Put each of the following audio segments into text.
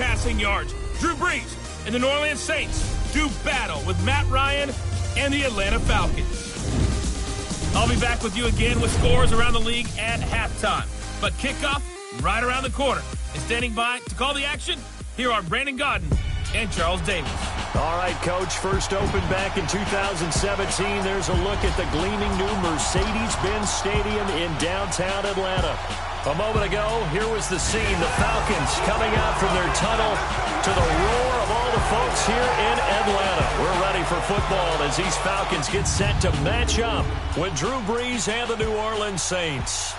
passing yards. Drew Brees and the New Orleans Saints do battle with Matt Ryan and the Atlanta Falcons. I'll be back with you again with scores around the league at halftime. But kickoff right around the corner. And standing by to call the action, here are Brandon Godden and Charles Davis. All right, Coach, first opened back in 2017. There's a look at the gleaming new Mercedes-Benz Stadium in downtown Atlanta. A moment ago, here was the scene. The Falcons coming out from their tunnel to the roar of all the folks here in Atlanta. We're ready for football as these Falcons get set to match up with Drew Brees and the New Orleans Saints.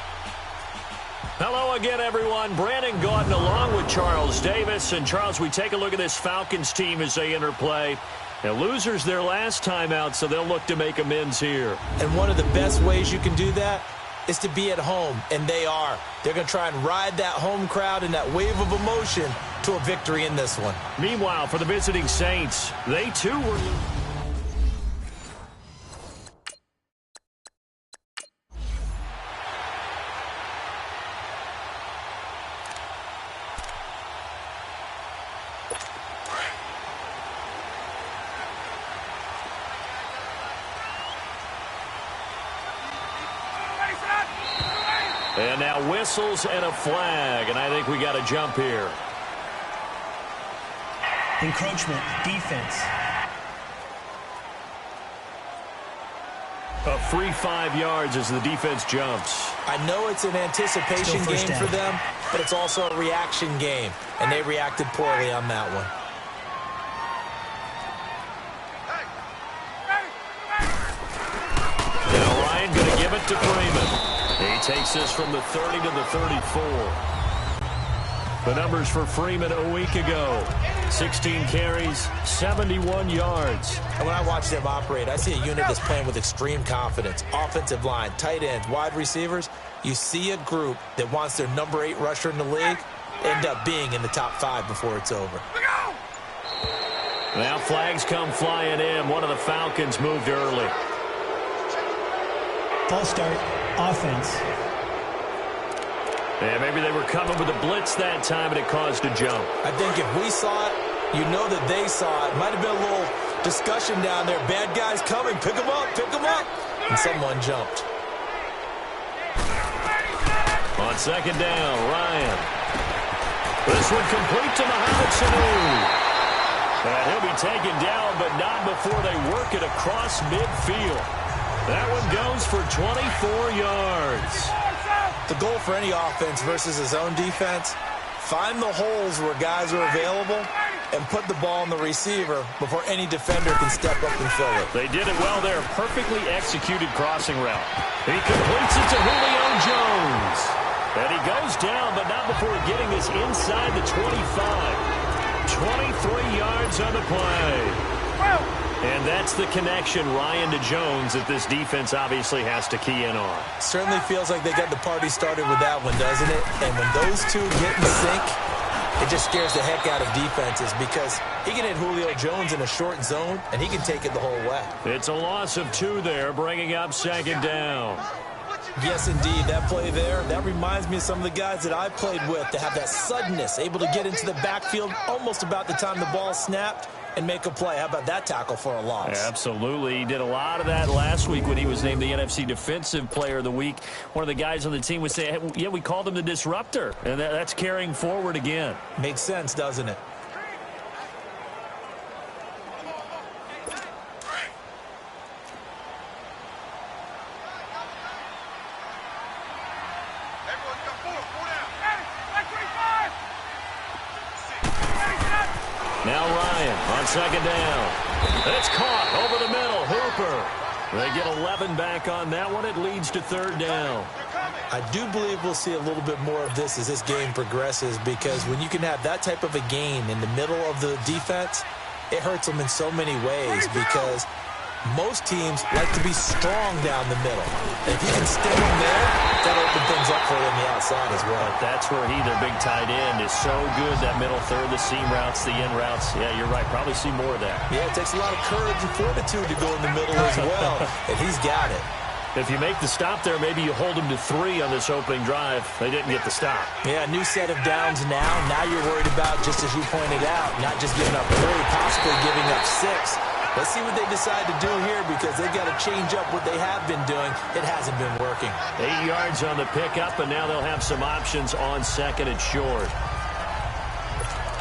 Hello again, everyone. Brandon Gaudin along with Charles Davis. And, Charles, we take a look at this Falcons team as they enter play. Now, losers their last time out, so they'll look to make amends here. And one of the best ways you can do that is to be at home, and they are. They're going to try and ride that home crowd and that wave of emotion to a victory in this one. Meanwhile, for the visiting Saints, they too were... And now whistles and a flag, and I think we got a jump here. Encroachment, defense. A free 5 yards as the defense jumps. I know it's an anticipation game for them, but it's also a reaction game, and they reacted poorly on that one. Now Ryan going to give it to Freeman. He takes this from the 30 to the 34. The numbers for Freeman a week ago. 16 carries, 71 yards. And when I watch them operate, I see a unit that's playing with extreme confidence. Offensive line, tight ends, wide receivers. You see a group that wants their number 8 rusher in the league end up being in the top 5 before it's over. Now flags come flying in. One of the Falcons moved early. False start. Offense. Yeah, maybe they were coming with a blitz that time, and it caused a jump. I think if we saw it, you know that they saw it. Might have been a little discussion down there. Bad guys coming. Pick them up. Pick them up. And someone jumped. On second down, Ryan. This one complete to Mohamed Sanu. And he'll be taken down, but not before they work it across midfield. That one goes for 24 yards. The goal for any offense versus his own defense, find the holes where guys are available and put the ball on the receiver before any defender can step up and fill it. They did it well there. Perfectly executed crossing route. He completes it to Julio Jones. And he goes down, but not before getting this inside the 25. 23 yards on the play. And that's the connection, Ryan to Jones, that this defense obviously has to key in on. Certainly feels like they got the party started with that one, doesn't it? And when those two get in sync, it just scares the heck out of defenses because he can hit Julio Jones in a short zone, and he can take it the whole way. It's a loss of 2 there, bringing up second down. Yes, indeed. That play there, that reminds me of some of the guys that I played with to have that suddenness, able to get into the backfield almost about the time the ball snapped and make a play. How about that tackle for a loss? Yeah, absolutely. He did a lot of that last week when he was named the NFC Defensive Player of the Week. One of the guys on the team would say, hey, yeah, we called him the disruptor. And that's carrying forward again. Makes sense, doesn't it? Now Ryan on second down. It's caught over the middle. Hooper. They get 11 back on that one. It leads to third down. I do believe we'll see a little bit more of this as this game progresses because when you can have that type of a gain in the middle of the defense, it hurts them in so many ways because most teams like to be strong down the middle. If you can sting them there, that'll open things up for you on the outside as well. But that's where their big tight end, is so good, that middle third, the seam routes, the in routes. Yeah, you're right. Probably see more of that. Yeah, it takes a lot of courage and fortitude to go in the middle as well, and he's got it. If you make the stop there, maybe you hold them to 3 on this opening drive. They didn't get the stop. Yeah, new set of downs now. Now you're worried about, just as you pointed out, not just giving up 3, possibly giving up 6. Let's see what they decide to do here, because they've got to change up what they have been doing. It hasn't been working. 8 yards on the pickup, and now they'll have some options on second and short.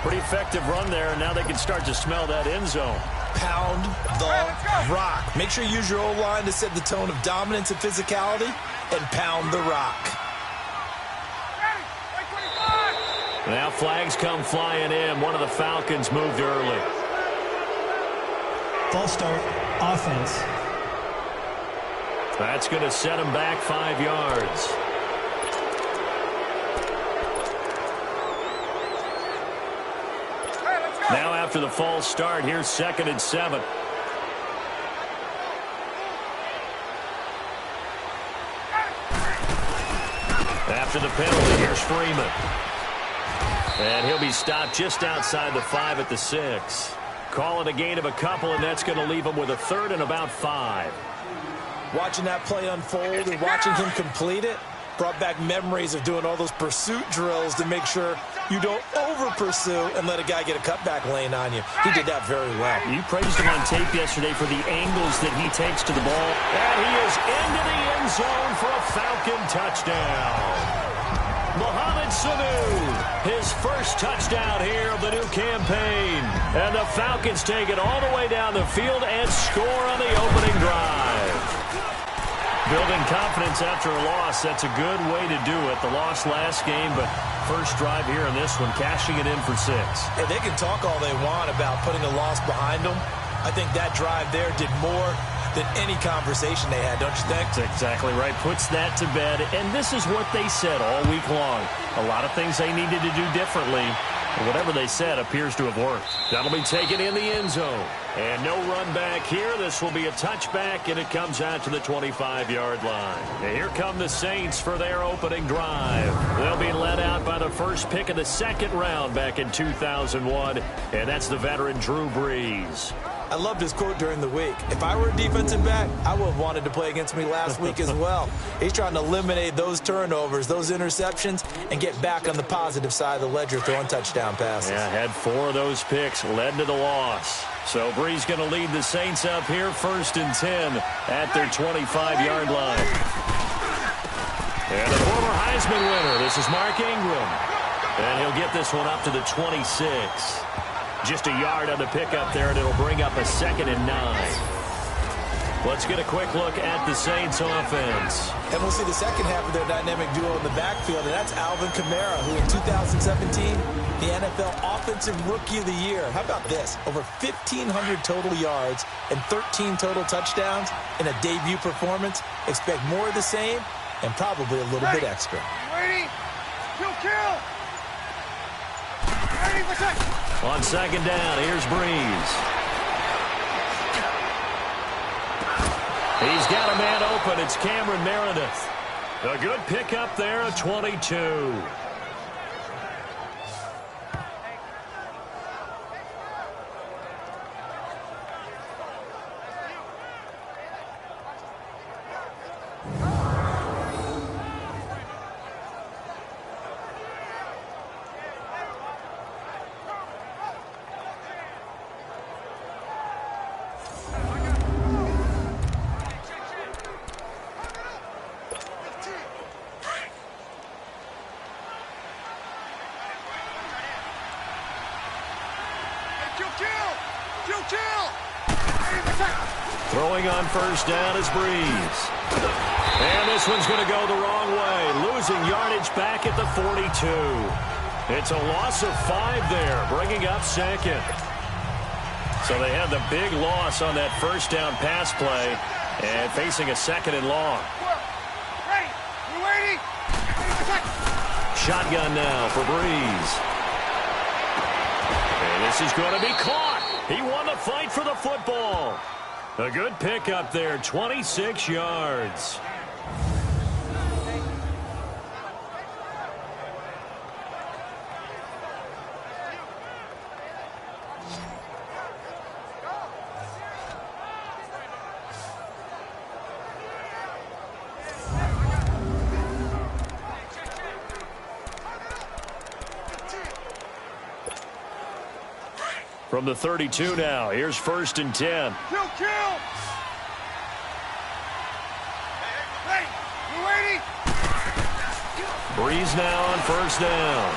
Pretty effective run there, and now they can start to smell that end zone. Pound the rock. Make sure you use your O-line to set the tone of dominance and physicality, and pound the rock. Now flags come flying in. One of the Falcons moved early. False start, offense. That's going to set them back 5 yards. Now after the false start, here's 2nd and 7. After the penalty, here's Freeman. And he'll be stopped just outside the 5 at the 6. Call it a gain of a couple, and that's going to leave him with a 3rd and about 5. Watching that play unfold and watching him complete it brought back memories of doing all those pursuit drills to make sure you don't over-pursue and let a guy get a cutback lane on you. He did that very well. You praised him on tape yesterday for the angles that he takes to the ball. And he is into the end zone for a Falcon touchdown. Mohamed Sanu, his first touchdown here of the new campaign. And the Falcons take it all the way down the field and score on the opening drive. Building confidence after a loss, that's a good way to do it. The loss last game, but first drive here in this one, cashing it in for 6. Hey, they can talk all they want about putting a loss behind them. I think that drive there did more than any conversation they had, don't you think? That's exactly right. Puts that to bed. And this is what they said all week long. A lot of things they needed to do differently. But whatever they said appears to have worked. That'll be taken in the end zone. And no run back here. This will be a touchback, and it comes out to the 25-yard line. And here come the Saints for their opening drive. They'll be led out by the first pick of the 2nd round back in 2001. And that's the veteran Drew Brees. I loved his quote during the week. If I were a defensive back, I would have wanted to play against me last week as well. He's trying to eliminate those turnovers, those interceptions, and get back on the positive side of the ledger throwing touchdown passes. Yeah, had 4 of those picks, led to the loss. So Brees going to lead the Saints up here, 1st and 10 at their 25-yard line. And the former Heisman winner, this is Mark Ingram. And he'll get this one up to the 26. Just a yard on the pickup there, and it'll bring up a 2nd and 9. Let's get a quick look at the Saints offense. And we'll see the second half of their dynamic duo in the backfield, and that's Alvin Kamara, who in 2017, the NFL Offensive Rookie of the Year. How about this? Over 1,500 total yards and 13 total touchdowns in a debut performance. Expect more of the same and probably a little bit extra. Ready? Kill! Ready, protect! On 2nd down, here's Brees. He's got a man open. It's Cameron Meredith. A good pickup there, a 22. Throwing on 1st down is Brees. And this one's going to go the wrong way. Losing yardage back at the 42. It's a loss of 5 there, bringing up 2nd. So they had the big loss on that 1st down pass play and facing a 2nd and long. Ready? You waiting? Shotgun now for Brees. And this is going to be caught. He won the fight for the football. A good pickup there, 26 yards. From the 32 now, here's 1st and 10. Kill! Hey, you waiting? Breeze now on 1st down.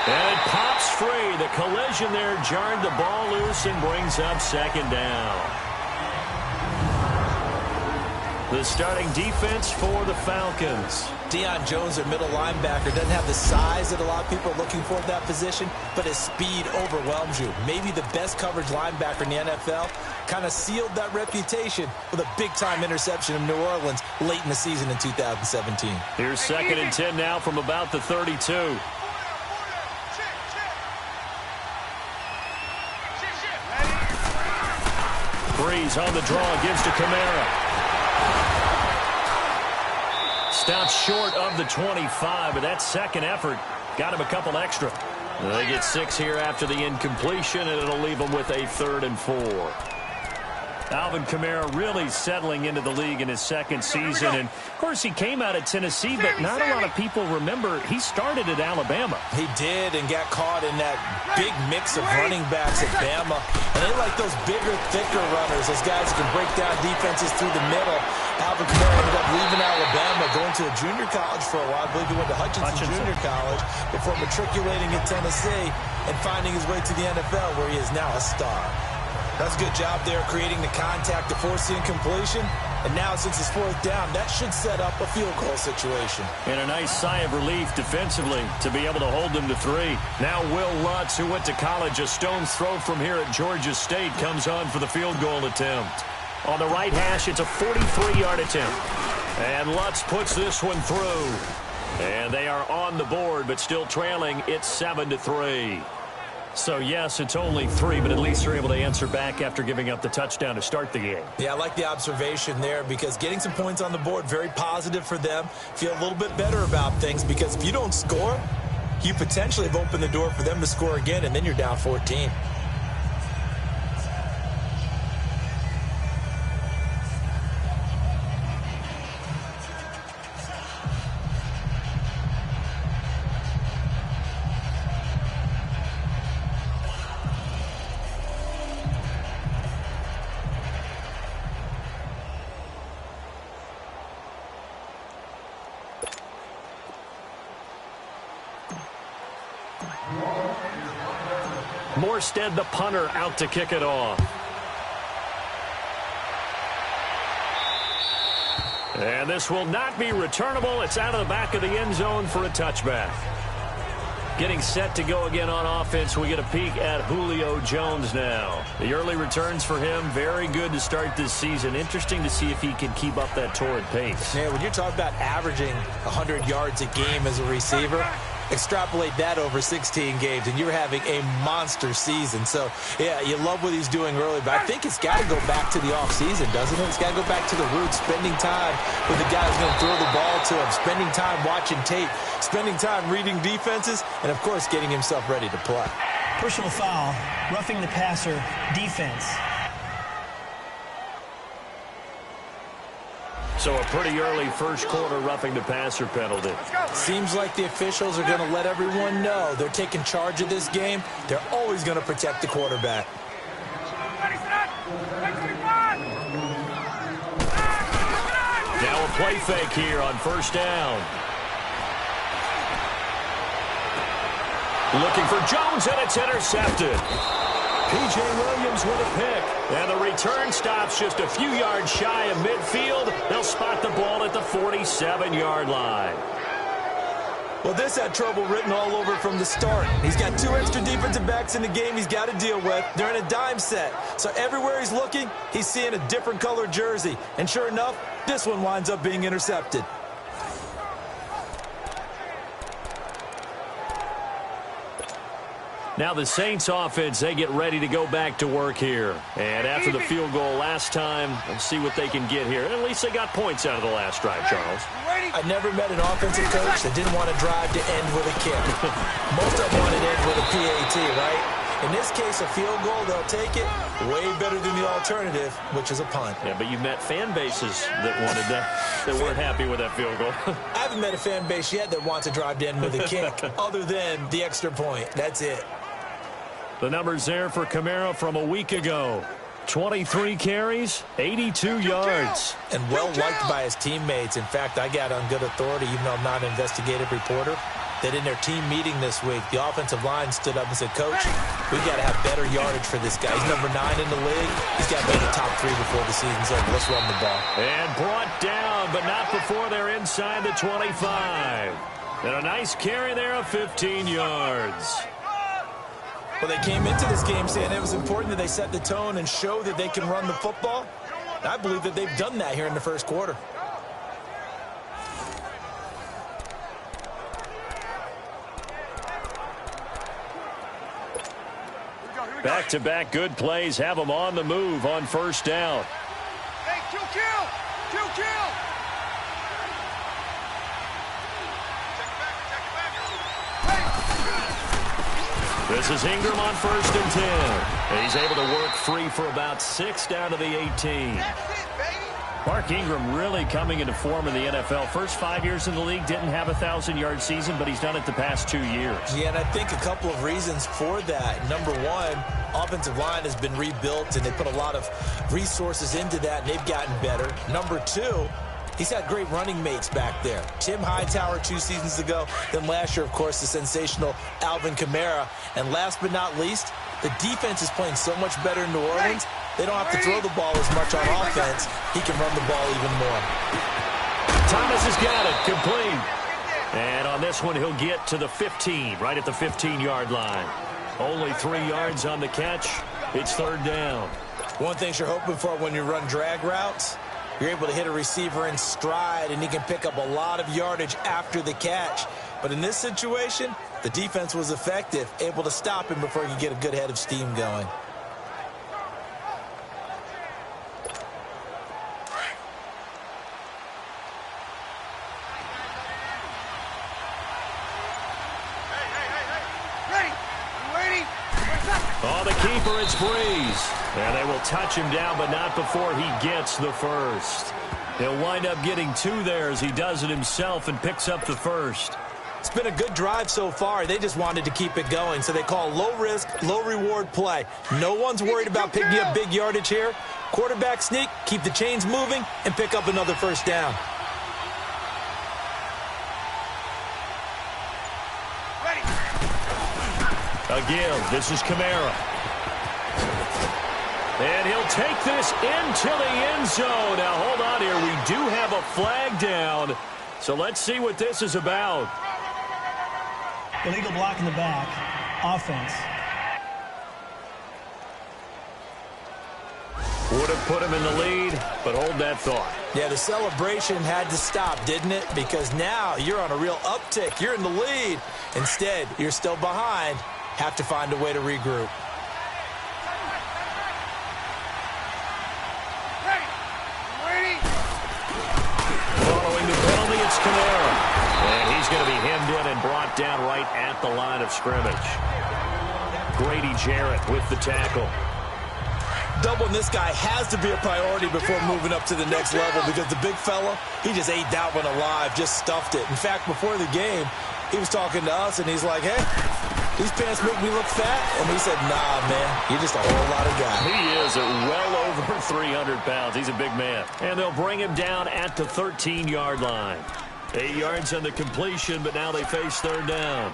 And it pops free. The collision there jarred the ball loose and brings up 2nd down. The starting defense for the Falcons. Deion Jones, their middle linebacker, doesn't have the size that a lot of people are looking for at that position, but his speed overwhelms you. Maybe the best coverage linebacker in the NFL. Kind of sealed that reputation with a big-time interception in New Orleans late in the season in 2017. Here's 2nd and 10 now from about the 32. Breeze on the draw, gives to Kamara. Stops short of the 25, but that second effort got him a couple extra. They get 6 here after the incompletion, and it'll leave them with a 3rd and 4. Alvin Kamara really settling into the league in his 2nd season. And, of course, he came out of Tennessee, but not a lot of people remember he started at Alabama. He did and got caught in that big mix of running backs at Bama. And they like those bigger, thicker runners, those guys who can break down defenses through the middle. Alvin Kamara ended up leaving Alabama, going to a junior college for a while. I believe he went to Hutchinson Junior College before matriculating at Tennessee and finding his way to the NFL, where he is now a star. That's a good job there creating the contact to force the incompletion. And now, since it's 4th down, that should set up a field goal situation. And a nice sigh of relief defensively to be able to hold them to 3. Now Will Lutz, who went to college a stone's throw from here at Georgia State, comes on for the field goal attempt. On the right hash, it's a 43-yard attempt. And Lutz puts this one through. And they are on the board, but still trailing. It's 7-3. So, yes, it's only 3, but at least they're able to answer back after giving up the touchdown to start the game. Yeah, I like the observation there, because getting some points on the board, very positive for them. Feel a little bit better about things, because if you don't score, you potentially have opened the door for them to score again, and then you're down 14. Morstead, the punter, out to kick it off. And this will not be returnable. It's out of the back of the end zone for a touchback. Getting set to go again on offense. We get a peek at Julio Jones now. The early returns for him, very good to start this season. Interesting to see if he can keep up that torrid pace. Yeah, when you're talking about averaging 100 yards a game as a receiver, extrapolate that over 16 games, and you're having a monster season. So, yeah, you love what he's doing early, but I think it's got to go back to the offseason, doesn't it? It's got to go back to the roots, spending time with the guy who's going to throw the ball to him, spending time watching tape, spending time reading defenses, and, of course, getting himself ready to play. Personal foul, roughing the passer, defense. So a pretty early first quarter roughing the passer penalty. Seems like the officials are going to let everyone know they're taking charge of this game. They're always going to protect the quarterback. Now a play fake here on 1st down. Looking for Jones, and it's intercepted. P.J. Williams with a pick. And the return stops just a few yards shy of midfield. They'll spot the ball at the 47-yard line. Well, this had trouble written all over from the start. He's got 2 extra defensive backs in the game he's got to deal with. They're in a dime set. So everywhere he's looking, he's seeing a different color jersey. And sure enough, this one winds up being intercepted. Now the Saints offense, they get ready to go back to work here. And after the field goal last time, let's see what they can get here. And at least they got points out of the last drive, Charles. I never met an offensive coach that didn't want to drive to end with a kick. Most of them want to end with a PAT, right? In this case, a field goal, they'll take it. Way better than the alternative, which is a punt. Yeah, but you met fan bases that wanted that weren't happy with that field goal. I haven't met a fan base yet that wants to drive in with a kick other than the extra point. That's it. The numbers there for Kamara from a week ago. 23 carries, 82 yards. And well-liked by his teammates. In fact, I got on good authority, even though I'm not an investigative reporter, that in their team meeting this week, the offensive line stood up and said, Coach, we've got to have better yardage for this guy. He's number 9 in the league. He's got to be in the top 3 before the season's over. Let's run the ball. And brought down, but not before they're inside the 25. And a nice carry there of 15 yards. Well, they came into this game saying it was important that they set the tone and show that they can run the football. And I believe that they've done that here in the first quarter. Back-to-back good plays have them on the move on first down. Hey, kill! This is Ingram on 1st and 10. He's able to work free for about 6 down to the 18. That's it, baby. Mark Ingram really coming into form in the NFL. First 5 years in the league, didn't have a 1,000-yard season, but he's done it the past 2 years. Yeah, and I think a couple of reasons for that. Number one, offensive line has been rebuilt, and they put a lot of resources into that, and they've gotten better. Number two, he's had great running mates back there. Tim Hightower 2 seasons ago. Then last year, of course, the sensational Alvin Kamara. And last but not least, the defense is playing so much better in New Orleans, they don't have to throw the ball as much on offense. He can run the ball even more. Thomas has got it. Complete. And on this one, he'll get to the 15, right at the 15-yard line. Only 3 yards on the catch. It's 3rd down. One thing you're hoping for when you run drag routes, you're able to hit a receiver in stride, and he can pick up a lot of yardage after the catch. But in this situation, the defense was effective, able to stop him before he could get a good head of steam going. Oh, the keeper, it's Breeze. And they will touch him down, but not before he gets the first. He'll wind up getting 2 there as he does it himself and picks up the first. It's been a good drive so far. They just wanted to keep it going, so they call low-risk, low-reward play. No one's worried about picking up big yardage here. Quarterback sneak, keep the chains moving, and pick up another first down. Again, this is Kamara. And he'll take this into the end zone. Now, hold on here. We do have a flag down. So let's see what this is about. Illegal block in the back. Offense. Would have put him in the lead, but hold that thought. Yeah, the celebration had to stop, didn't it? Because now you're on a real uptick. You're in the lead. Instead, you're still behind. Have to find a way to regroup. Following the penalty, it's Kamara. And he's going to be hemmed in and brought down right at the line of scrimmage. Grady Jarrett with the tackle. Doubling this guy has to be a priority before moving up to the next level because the big fella, he just ate that one alive, just stuffed it. In fact, before the game, he was talking to us, and he's like, hey, these pants make me look fat. And we said, nah, man, you're just a whole lot of guy. He is at well over 300 pounds. He's a big man. And they'll bring him down at the 13-yard line. 8 yards on the completion, but now they face 3rd down.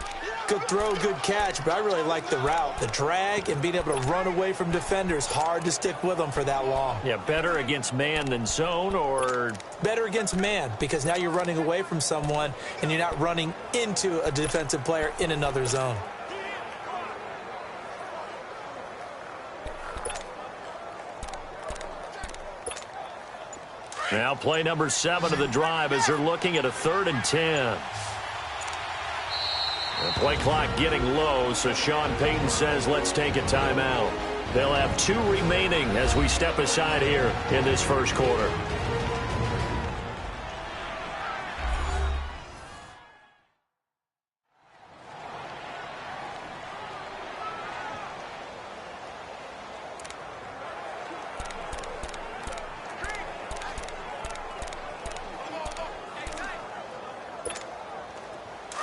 Good throw, good catch, but I really like the route. The drag and being able to run away from defenders. Hard to stick with them for that long. Yeah, better against man than zone, or? Better against man, because now you're running away from someone and you're not running into a defensive player in another zone. Now play number 7 of the drive as they're looking at a 3rd and 10. The play clock getting low, so Sean Payton says let's take a timeout. They'll have 2 remaining as we step aside here in this first quarter.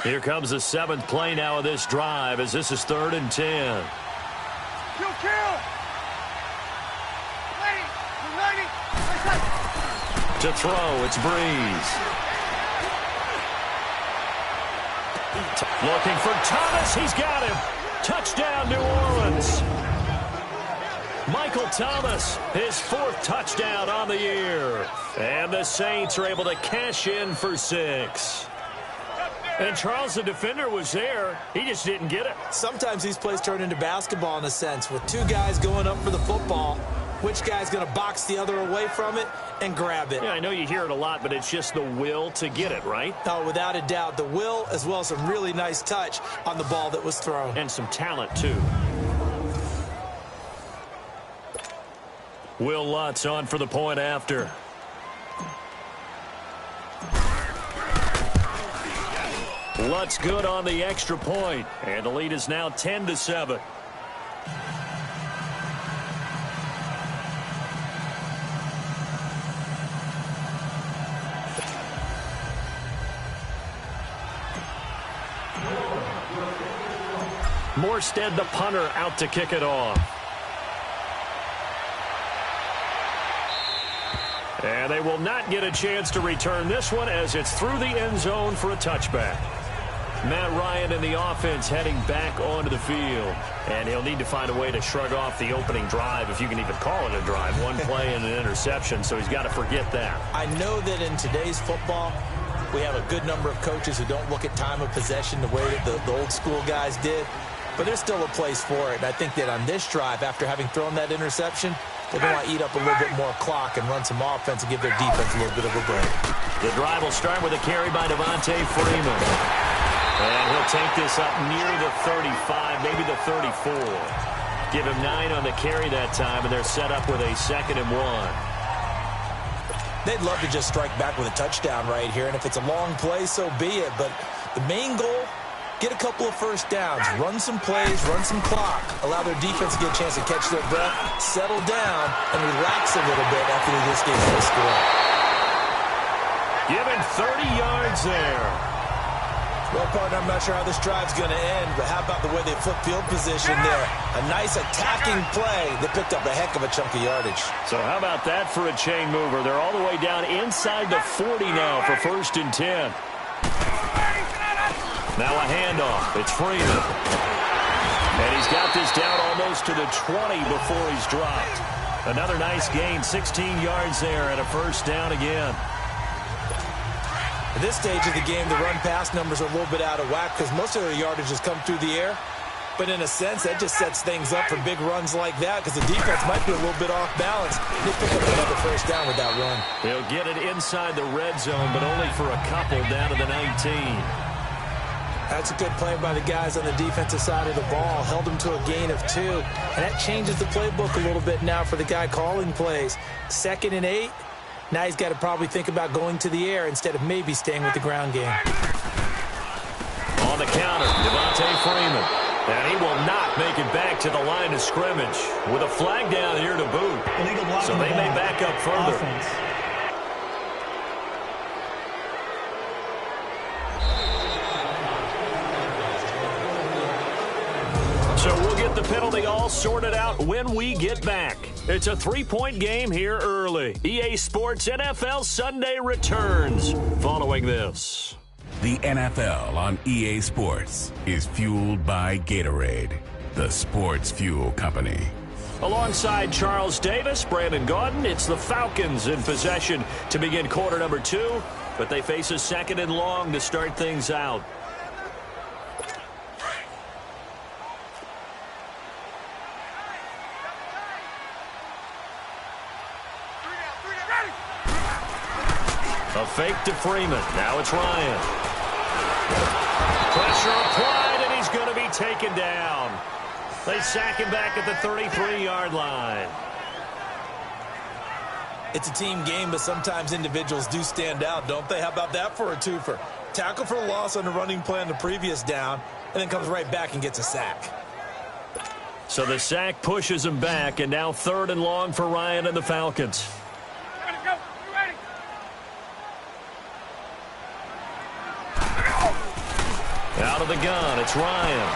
Here comes the 7th play now of this drive as this is 3rd and 10. Kill. Ready. To throw, it's Breeze. Looking for Thomas. He's got him. Touchdown, New Orleans. Michael Thomas, his 4th touchdown on the year. And the Saints are able to cash in for 6. And Charles, the defender, was there. He just didn't get it. Sometimes these plays turn into basketball in a sense, with 2 guys going up for the football. Which guy's going to box the other away from it and grab it? Yeah, I know you hear it a lot, but it's just the will to get it, right? Oh, without a doubt. The will, as well as some really nice touch on the ball that was thrown. And some talent, too. Will Lutz on for the point after. Lutz good on the extra point, and the lead is now 10-7. Morstead, the punter, out to kick it off. And they will not get a chance to return this one as it's through the end zone for a touchback. Matt Ryan and the offense heading back onto the field. And he'll need to find a way to shrug off the opening drive, if you can even call it a drive. 1 play and an interception, so he's got to forget that. I know that in today's football, we have a good number of coaches who don't look at time of possession the way that the old school guys did. But there's still a place for it. And I think that on this drive, after having thrown that interception, they're going to eat up a little bit more clock and run some offense and give their defense a little bit of a break. The drive will start with a carry by Devontae Freeman. And he'll take this up near the 35, maybe the 34. Give him 9 on the carry that time, and they're set up with a 2nd and 1. They'd love to just strike back with a touchdown right here, and if it's a long play, so be it. But the main goal, get a couple of first downs, run some plays, run some clock, allow their defense to get a chance to catch their breath, settle down, and relax a little bit after they just get a score. Given 30 yards there. Well, partner, I'm not sure how this drive's going to end, but how about the way they flip field position there? A nice attacking play that picked up a heck of a chunk of yardage. So how about that for a chain mover? They're all the way down inside the 40 now for 1st and 10. Now a handoff. It's Freeman. And he's got this down almost to the 20 before he's dropped. Another nice gain, 16 yards there and a 1st down again. At this stage of the game, the run-pass numbers are a little bit out of whack because most of their yardage has come through the air. But in a sense, that just sets things up for big runs like that because the defense might be a little bit off balance. They pick up another 1st down with that run. They'll get it inside the red zone, but only for a couple down to the 19. That's a good play by the guys on the defensive side of the ball. Held them to a gain of 2. And that changes the playbook a little bit now for the guy calling plays. 2nd and 8. Now he's got to probably think about going to the air instead of maybe staying with the ground game. On the counter, Devontae Freeman. And he will not make it back to the line of scrimmage with a flag down here to boot. So they may back up further. Offense. So we'll get the penalty all sorted out when we get back. It's a 3-point game here early. EA Sports NFL Sunday returns following this. The NFL on EA Sports is fueled by Gatorade, the sports fuel company. Alongside Charles Davis, Brandon Gaudin, it's the Falcons in possession to begin quarter number 2, but they face a 2nd and long to start things out. A fake to Freeman. Now it's Ryan. Pressure applied, and he's going to be taken down. They sack him back at the 33-yard line. It's a team game, but sometimes individuals do stand out, don't they? How about that for a twofer? Tackle for a loss on the running play on the previous down, and then comes right back and gets a sack. So the sack pushes him back, and now 3rd and long for Ryan and the Falcons. Out of the gun, it's Ryan.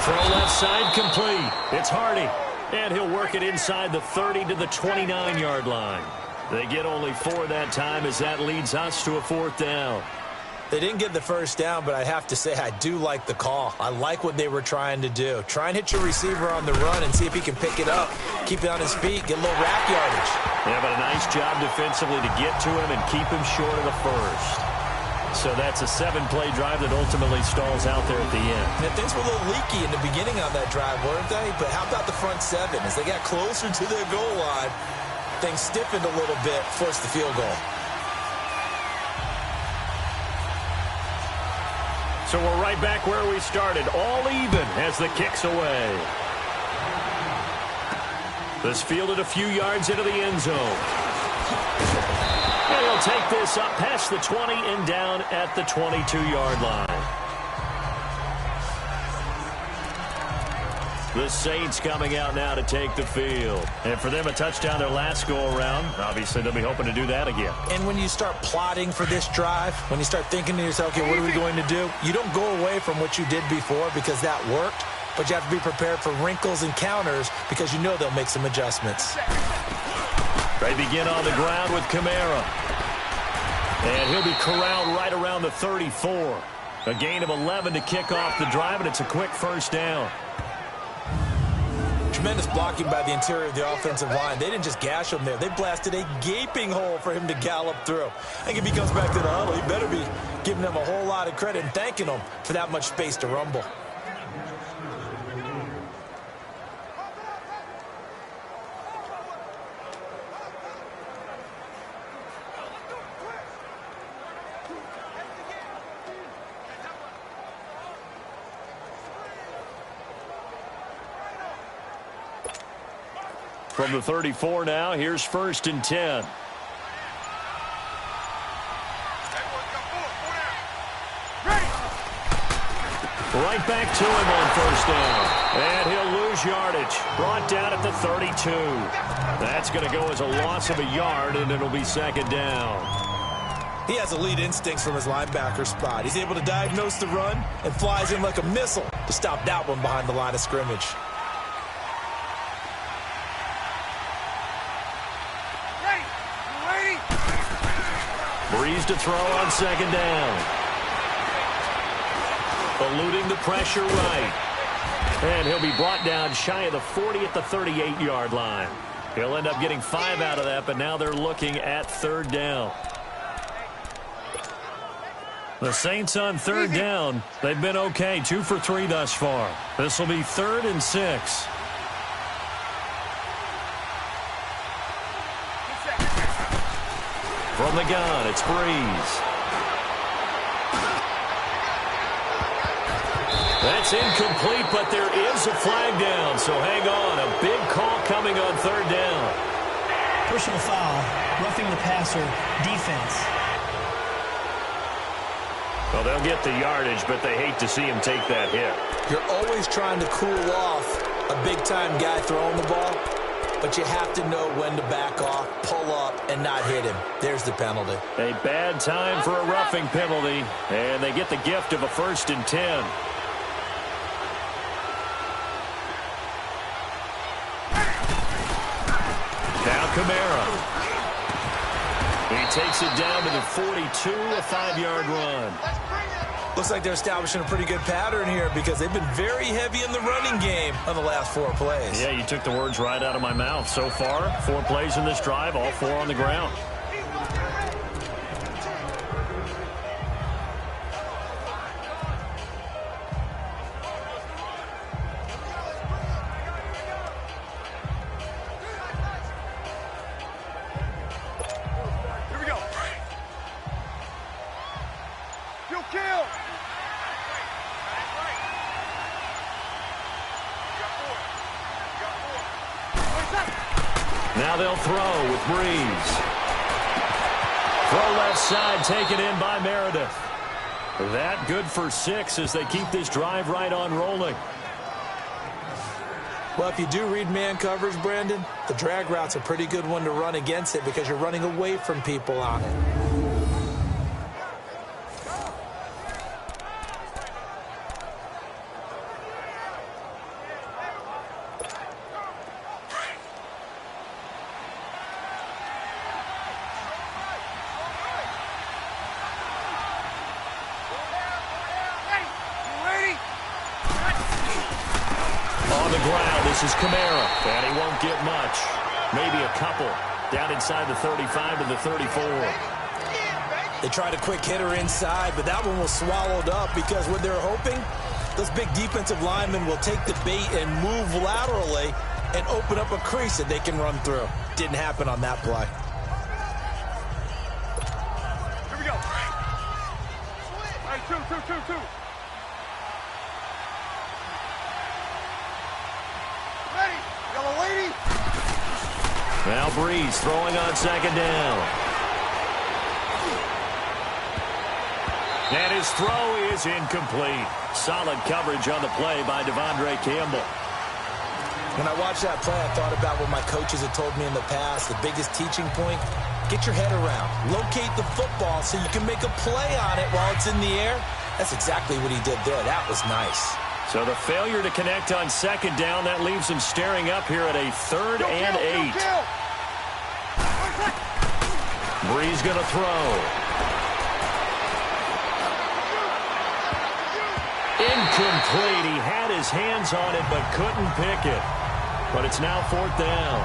Throw left side complete. It's Hardy. And he'll work it inside the 30 to the 29-yard line. They get only 4 that time as that leads us to a 4th down. They didn't get the first down, but I have to say I do like the call. I like what they were trying to do. Try and hit your receiver on the run and see if he can pick it up. Keep it on his feet, get a little rack yardage. Yeah, but a nice job defensively to get to him and keep him short of the first. So that's a 7-play drive that ultimately stalls out there at the end. And things were a little leaky in the beginning on that drive, weren't they? But how about the front 7? As they got closer to their goal line, things stiffened a little bit, forced the field goal. So we're right back where we started, all even as the kick's away. This fielded a few yards into the end zone. And he'll take this up past the 20 and down at the 22-yard line. The Saints coming out now to take the field. And for them, a touchdown their last go-around. Obviously, they'll be hoping to do that again. And when you start plotting for this drive, when you start thinking to yourself, okay, what are we going to do? You don't go away from what you did before because that worked, but you have to be prepared for wrinkles and counters because you know they'll make some adjustments. They begin on the ground with Kamara. And he'll be corralled right around the 34. A gain of 11 to kick off the drive, and it's a quick first down. Tremendous blocking by the interior of the offensive line. They didn't just gash him there. They blasted a gaping hole for him to gallop through. I think if he comes back to the huddle, he better be giving them a whole lot of credit and thanking them for that much space to rumble. From the 34 now, here's 1st and 10. Right back to him on 1st down. And he'll lose yardage. Brought down at the 32. That's going to go as a loss of a yard, and it'll be 2nd down. He has elite instincts from his linebacker spot. He's able to diagnose the run and flies in like a missile to stop that one behind the line of scrimmage. Breeze to throw on 2nd down. Eluding the pressure right. And he'll be brought down shy of the 40 at the 38-yard line. He'll end up getting 5 out of that, but now they're looking at 3rd down. The Saints on 3rd down. They've been okay, 2 for 3 thus far. This will be 3rd and 6. From the gun, it's Breeze. That's incomplete, but there is a flag down, so hang on. A big call coming on 3rd down. Personal foul, roughing the passer, defense. Well, they'll get the yardage, but they hate to see him take that hit. You're always trying to cool off a big-time guy throwing the ball, but you have to know when to back off, pull up, and not hit him. There's the penalty. A bad time for a roughing penalty, and they get the gift of a 1st and 10. Now Kamara. He takes it down to the 42, a 5-yard run. Looks like they're establishing a pretty good pattern here because they've been very heavy in the running game on the last 4 plays. Yeah, you took the words right out of my mouth. So far, 4 plays in this drive, all 4 on the ground. Now they'll throw with Breeze. Throw left side, taken in by Meredith. That good for 6 as they keep this drive right on rolling. Well, if you do read man coverage, Brandon, the drag route's a pretty good one to run against it because you're running away from people on it. the ground. This is Kamara, and he won't get much. Maybe a couple. Down inside the 35 to the 34. They tried a quick hitter inside, but that one was swallowed up because what they're hoping, those big defensive linemen will take the bait and move laterally and open up a crease that they can run through. Didn't happen on that play. Here we go. All right, two. Ready, yellow lady. Now Breeze throwing on second down. And his throw is incomplete. Solid coverage on the play by Devondre Campbell. When I watched that play, I thought about what my coaches had told me in the past. The biggest teaching point, get your head around. Locate the football so you can make a play on it while it's in the air. That's exactly what he did there. That was nice. So the failure to connect on second down, that leaves him staring up here at a 3rd and 8. Breeze going to throw. Incomplete. He had his hands on it but couldn't pick it. But it's now 4th down.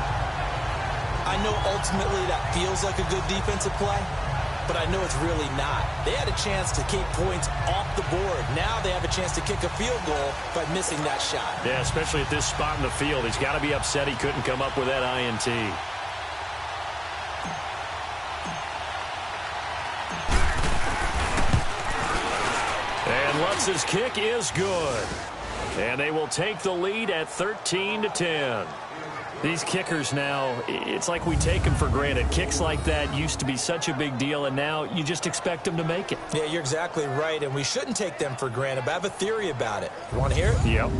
I know ultimately that feels like a good defensive play, but I know it's really not. They had a chance to keep points off the board. Now they have a chance to kick a field goal by missing that shot. Yeah, especially at this spot in the field. He's got to be upset he couldn't come up with that INT. And Lutz's kick is good. And they will take the lead at 13-10. These kickers now, it's like we take them for granted. Kicks like that used to be such a big deal, and now you just expect them to make it. Yeah, you're exactly right, and we shouldn't take them for granted, but I have a theory about it. You want to hear it? Yep.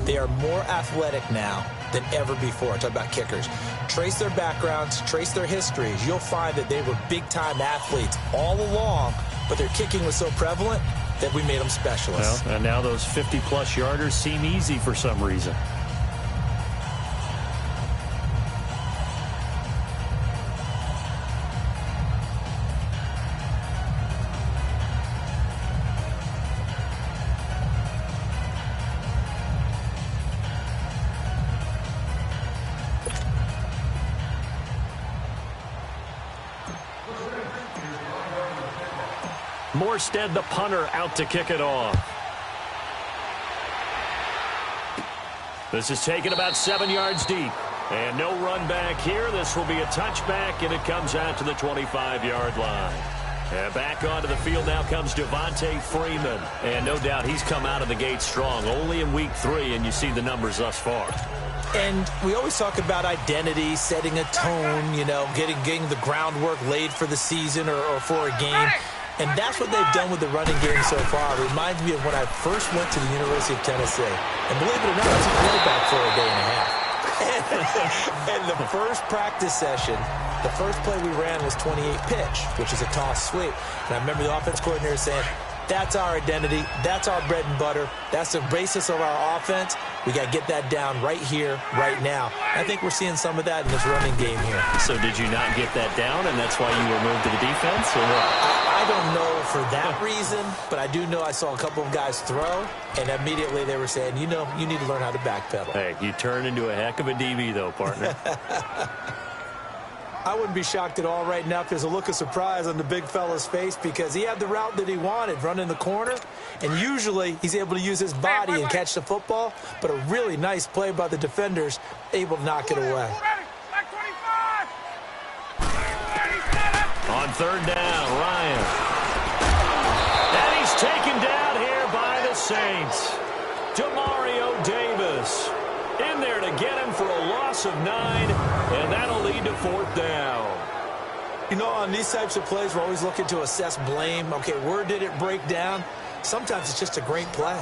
They are more athletic now than ever before. Talk about kickers. Trace their backgrounds, trace their histories. You'll find that they were big-time athletes all along, but their kicking was so prevalent that we made them specialists. Well, and now those 50-plus yarders seem easy for some reason. Morstead, the punter, out to kick it off. This is taken about 7 yards deep. And no run back here. This will be a touchback, and it comes out to the 25-yard line. And back onto the field now comes Devontae Freeman. And no doubt he's come out of the gate strong. Only in week 3, and you see the numbers thus far. And we always talk about identity, setting a tone, you know, getting the groundwork laid for the season or for a game. And that's what they've done with the running game so far. It reminds me of when I first went to the University of Tennessee. And believe it or not, I was a quarterback for a day and a half. And the first practice session, the first play we ran was 28 pitch, which is a toss sweep. And I remember the offense coordinator saying, that's our identity. That's our bread and butter. That's the basis of our offense. We got to get that down right here, right now. I think we're seeing some of that in this running game here. So did you not get that down, and that's why you were moved to the defense, or what? I don't know for that reason, but I do know I saw a couple of guys throw, and immediately they were saying, you know, you need to learn how to backpedal. Hey, you turn into a heck of a DB, though, partner. I wouldn't be shocked at all right now if there's a look of surprise on the big fella's face because he had the route that he wanted, running the corner, and usually he's able to use his body and catch the football, but a really nice play by the defenders, able to knock it away. On 3rd down, Ryan. And he's taken down here by the Saints. Demario Davis in there to get him for a loss of 9, and that'll lead to 4th down. You know, on these types of plays, we're always looking to assess blame. Okay, where did it break down? Sometimes it's just a great play.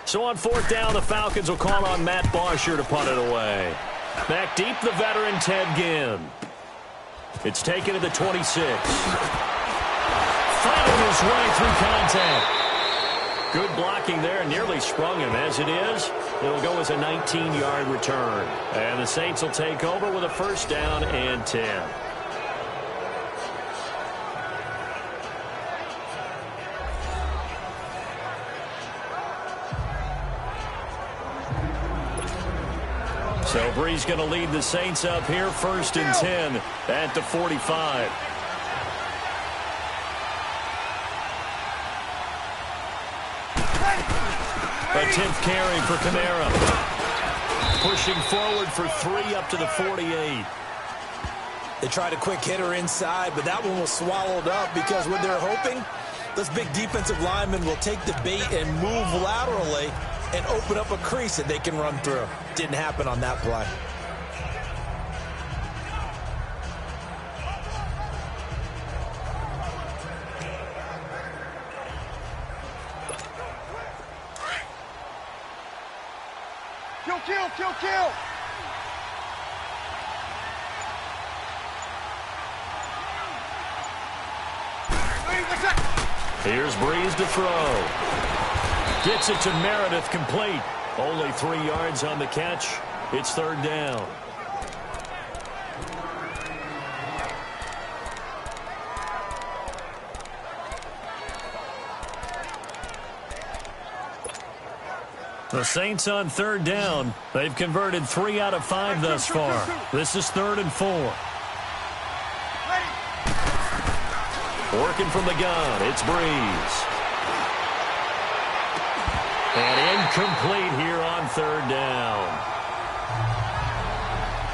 So on 4th down, the Falcons will call on Matt Barsher to punt it away. Back deep, the veteran Ted Ginn. It's taken to the 26. fighting his way through contact. Good blocking there, nearly sprung him. As it is, it'll go as a 19-yard return. And the Saints will take over with a first down and 10. So Bree's going to lead the Saints up here, first and 10 at the 45. A 10th carry for Kamara. Pushing forward for 3 up to the 48. They tried a quick hitter inside, but that one was swallowed up because what they're hoping, those big defensive linemen will take the bait and move laterally and open up a crease that they can run through. Didn't happen on that play. Kill! Here's Breeze to throw. Gets it to Meredith, complete. Only 3 yards on the catch. It's third down. The Saints on third down. They've converted 3 out of 5 thus far. This is 3rd and 4. Working from the gun, it's Breeze. And incomplete here on third down.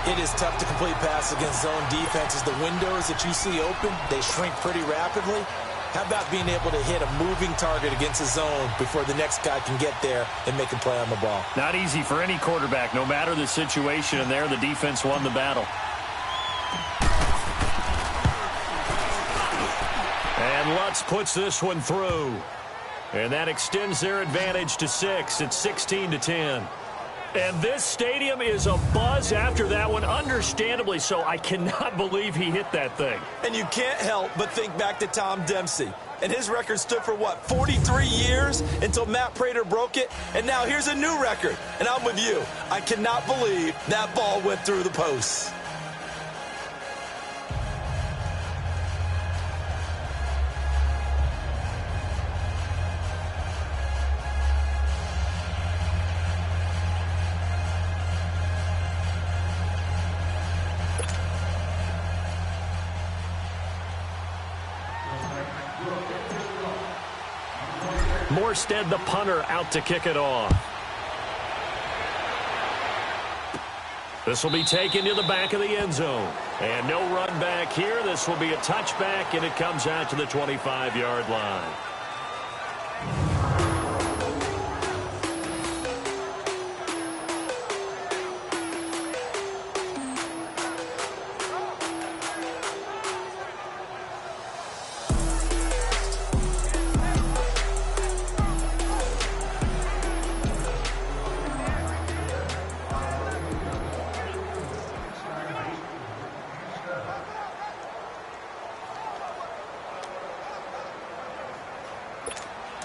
It is tough to complete pass against zone defenses. The windows that you see open, they shrink pretty rapidly. How about being able to hit a moving target against a zone before the next guy can get there and make a play on the ball? Not easy for any quarterback, no matter the situation, and there the defense won the battle. And Lutz puts this one through. And that extends their advantage to 6. It's 16-10. And this stadium is abuzz after that one, understandably so. I cannot believe he hit that thing. And you can't help but think back to Tom Dempsey. And his record stood for, 43 years until Matt Prater broke it? And now here's a new record. And I'm with you. I cannot believe that ball went through the posts. Morstead, the punter, out to kick it off. This will be taken to the back of the end zone. And no run back here. This will be a touchback, and it comes out to the 25-yard line.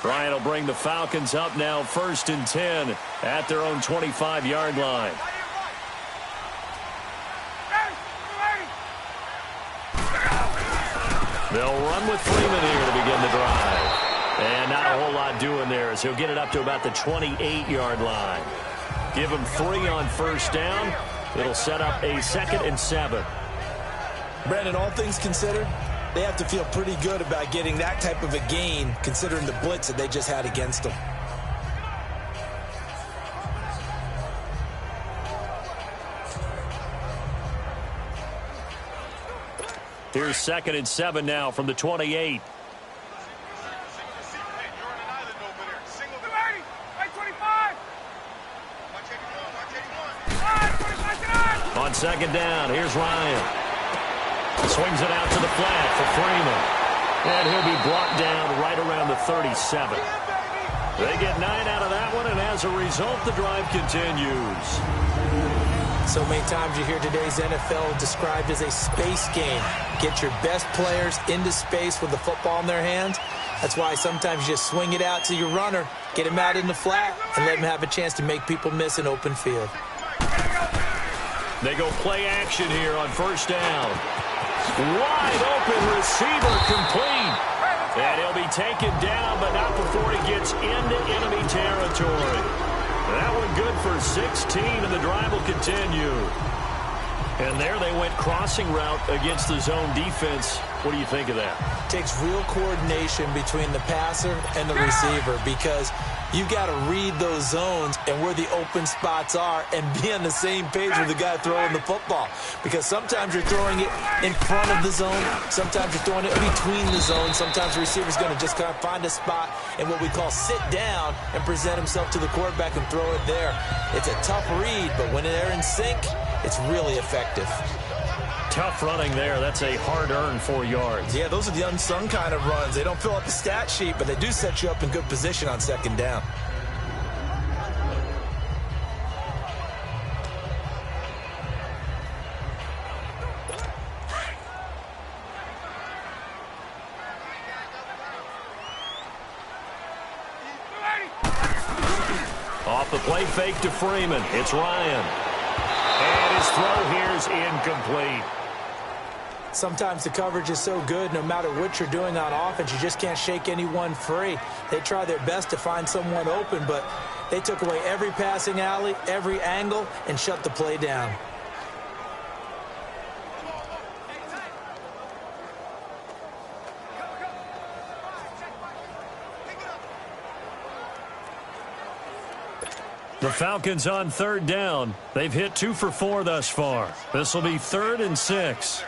Bryant will bring the Falcons up now, first and 10 at their own 25-yard line. They'll run with Freeman here to begin the drive. And not a whole lot doing there as he'll get it up to about the 28-yard line. Give him 3 on first down. It'll set up a 2nd and 7. Brandon, all things considered, they have to feel pretty good about getting that type of a gain considering the blitz that they just had against them. Here's 2nd and 7 now from the 28. On 2nd down, here's Ryan. Swings it out to the flat for Freeman. And he'll be brought down right around the 37. They get 9 out of that one, and as a result, the drive continues. So many times you hear today's NFL described as a space game. get your best players into space with the football in their hands. That's why sometimes you just swing it out to your runner, get him out in the flat, and let him have a chance to make people miss an open field. They go play action here on first down. Wide open receiver complete. And he'll be taken down, but not before he gets into enemy territory. That one good for 16, and the drive will continue. And there they went crossing route against the zone defense. What do you think of that? It takes real coordination between the passer and the receiver because you got to read those zones and where the open spots are and be on the same page with the guy throwing the football. Because sometimes you're throwing it in front of the zone. Sometimes you're throwing it between the zones. Sometimes the receiver's going to just kind of find a spot and what we call sit down and present himself to the quarterback and throw it there. It's a tough read, but when they're in sync, it's really effective. Tough running there. That's a hard-earned 4 yards. Yeah, those are the unsung kind of runs. They don't fill up the stat sheet, but they do set you up in good position on second down. Off the play fake to Freeman. It's Ryan. And his throw here is incomplete. Sometimes the coverage is so good, no matter what you're doing on offense, you just can't shake anyone free. They try their best to find someone open, but they took away every passing alley, every angle, and shut the play down. The Falcons on third down. They've hit 2 for 4 thus far. This will be 3rd and 6.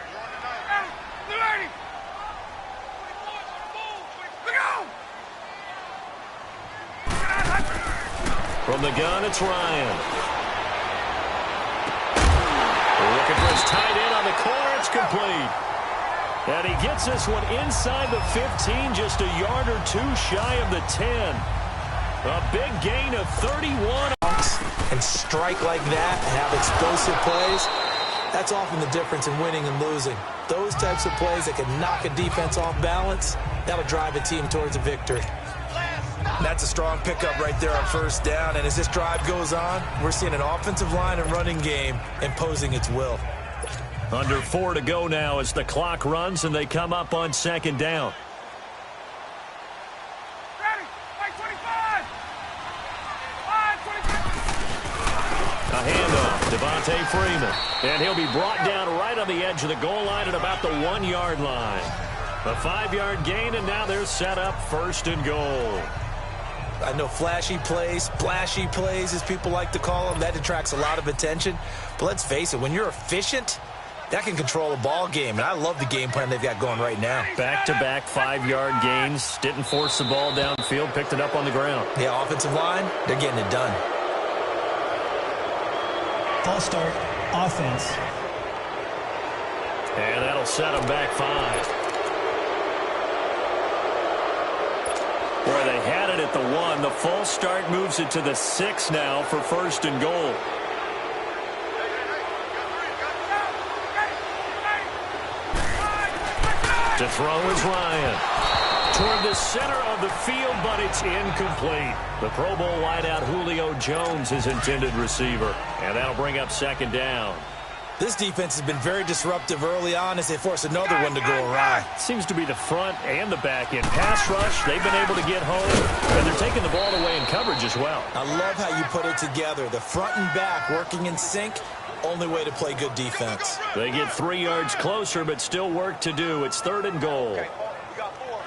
From the gun, it's Ryan. Looking for his tight end on the corner. It's complete. And he gets this one inside the 15, just a yard or two shy of the 10. A big gain of 31. And strike like that and have explosive plays, that's often the difference in winning and losing. Those types of plays that can knock a defense off balance, that'll drive a team towards a victory. That's a strong pickup right there on first down, and as this drive goes on, we're seeing an offensive line and running game imposing its will. Under 4 to go now as the clock runs and they come up on second down. A handoff, Devontae Freeman. And he'll be brought down right on the edge of the goal line at about the 1 yard line. A 5-yard gain, and now they're set up 1st and goal. I know flashy plays, splashy plays, as people like to call them, that attracts a lot of attention. But let's face it, when you're efficient, that can control a ball game. And I love the game plan they've got going right now. Back-to-back 5-yard gains. Didn't force the ball downfield, picked it up on the ground. Yeah, offensive line, they're getting it done. False start, offense. And that'll set them back 5. Boy, they had it at the 1. The false start moves it to the 6 now for 1st and goal. To throw is Ryan. Toward the center of the field, but it's incomplete. The Pro Bowl wideout Julio Jones is intended receiver. And that'll bring up 2nd down. This defense has been very disruptive early on as they force another one to go awry. Seems to be the front and the back end. Pass rush, they've been able to get home, and they're taking the ball away in coverage as well. I love how you put it together. The front and back working in sync, only way to play good defense. They get 3 yards closer, but still work to do. It's 3rd and goal.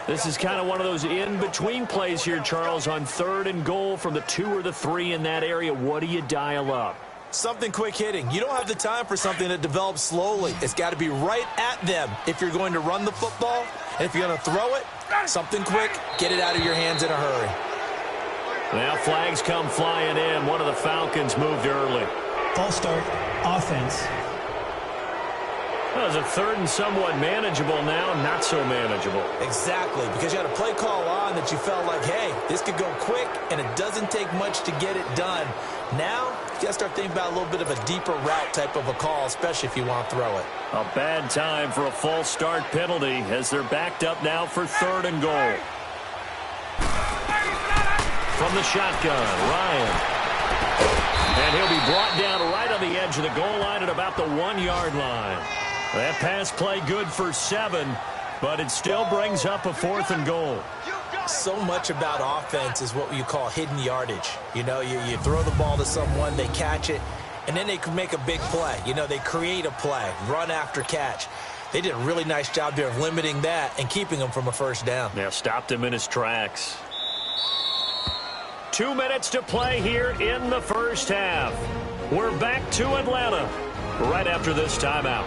This is kind of one of those in-between plays here, Charles, on 3rd and goal from the 2 or the 3 in that area. What do you dial up? Something quick hitting. You don't have the time for something that develops slowly. It's got to be right at them if you're going to run the football. And if you're going to throw it, something quick, get it out of your hands in a hurry. Now flags come flying in. One of the Falcons moved early. False start, offense. Well, it's a third and somewhat manageable now, not so manageable. Exactly, because you had a play call on that you felt like, hey, this could go quick, and it doesn't take much to get it done. Now, you got to start thinking about a little bit of a deeper route type of a call, especially if you want to throw it. A bad time for a false start penalty as they're backed up now for 3rd and goal. From the shotgun, Ryan. And he'll be brought down right on the edge of the goal line at about the 1-yard line. That pass play good for 7, but it still brings up a 4th and goal. So much about offense is what you call hidden yardage. You know, you throw the ball to someone, they catch it, and then they can make a big play. You know, they create a play, run after catch. They did a really nice job there of limiting that and keeping him from a first down. Yeah, stopped him in his tracks. 2 minutes to play here in the first half. We're back to Atlanta right after this timeout.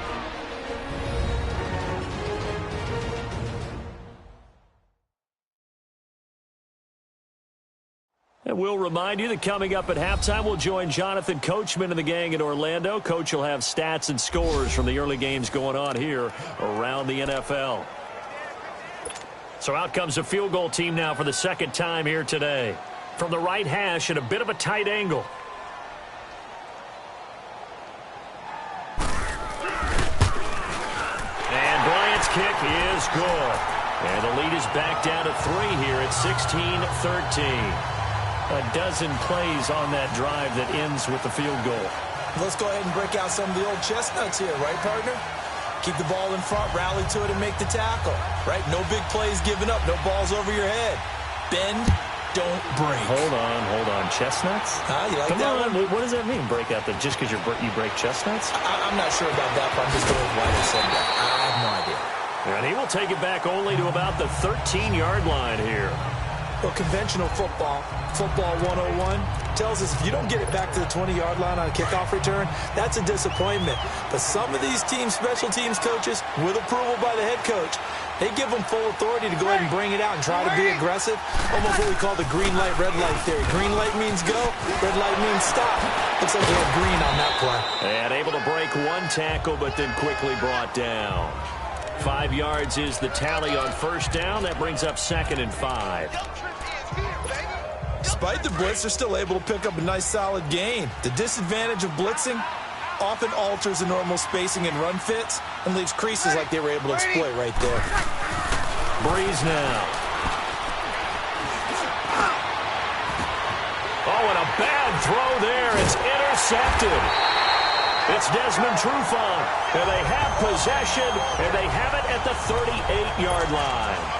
And we'll remind you that coming up at halftime, we'll join Jonathan Coachman and the gang in Orlando. Coach will have stats and scores from the early games going on here around the NFL. So out comes the field goal team now for the second time here today. From the right hash at a bit of a tight angle. And Bryant's kick is good. And the lead is back down to 3 here at 16-13. A dozen plays on that drive that ends with the field goal. Let's go ahead and break out some of the old chestnuts here, right, partner? Keep the ball in front, rally to it, and make the tackle, right? No big plays given up, no balls over your head. Bend, don't break. Hold on. Chestnuts? You like Come that on. one? What does that mean, break out the just because you break chestnuts? I'm not sure about that, but I'm just going with why they said that. I have no idea. And he will take it back only to about the 13-yard line here. Well, conventional football 101, tells us if you don't get it back to the 20-yard line on a kickoff return, that's a disappointment. But some of these teams, special teams coaches, with approval by the head coach, they give them full authority to go ahead and bring it out and try to be aggressive. Almost what we call the green light, red light theory. Green light means go, red light means stop. Looks like they have green on that play. And able to break one tackle, but then quickly brought down. 5 yards is the tally on first down. That brings up 2nd and 5. Despite the blitz, they're still able to pick up a nice solid gain. The disadvantage of blitzing often alters the normal spacing and run fits and leaves creases like they were able to exploit right there. Breeze now. Oh, and a bad throw there. It's intercepted. It's Desmond Trufant, and they have possession, and they have it at the 38-yard line.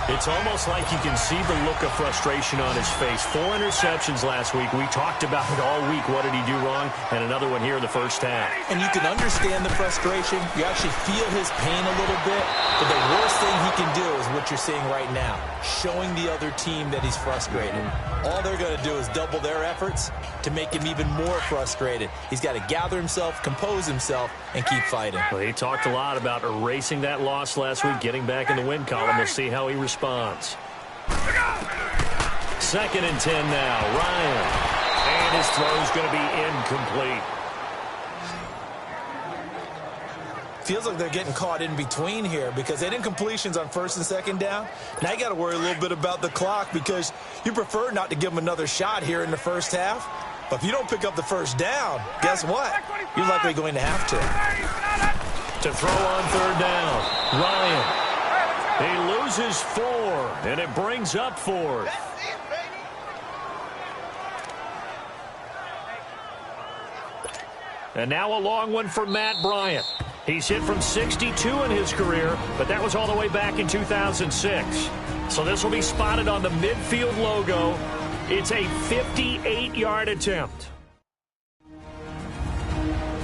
It's almost like you can see the look of frustration on his face. 4 interceptions last week. We talked about it all week. What did he do wrong? And another one here in the first half. And you can understand the frustration. You actually feel his pain a little bit. But the worst thing he can do is what you're seeing right now, showing the other team that he's frustrated. All they're going to do is double their efforts to make him even more frustrated. He's got to gather himself, compose himself, and keep fighting. Well, he talked a lot about erasing that loss last week, getting back in the win column. We'll see how he responds. 2nd and 10 now. Ryan. And his throw's going to be incomplete. Feels like they're getting caught in between here because they didn't completions on 1st and 2nd down. Now you got to worry a little bit about the clock because you prefer not to give them another shot here in the first half. But if you don't pick up the first down, guess what? You're likely going to have to. To throw on 3rd down. Ryan. He loses 4, and it brings up 4th. And now a long one for Matt Bryant. He's hit from 62 in his career, but that was all the way back in 2006. So this will be spotted on the midfield logo. It's a 58-yard attempt.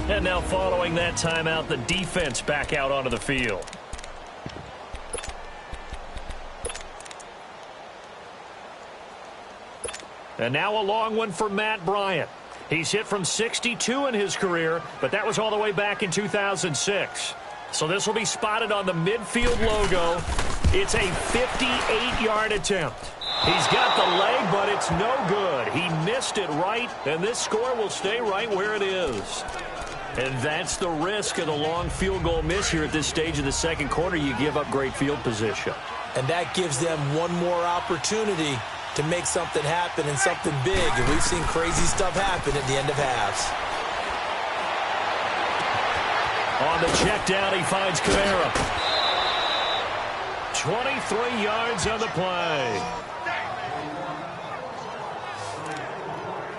And now following that timeout, the defense back out onto the field. And now a long one for Matt Bryant. He's hit from 62 in his career, but that was all the way back in 2006. So this will be spotted on the midfield logo. It's a 58-yard attempt. He's got the leg, but it's no good. He missed it right, and this score will stay right where it is. And that's the risk of the long field goal miss here at this stage of the second quarter. You give up great field position. And that gives them one more opportunity to make something happen and something big. And we've seen crazy stuff happen at the end of halves. On the check down, he finds Kamara. 23 yards on the play.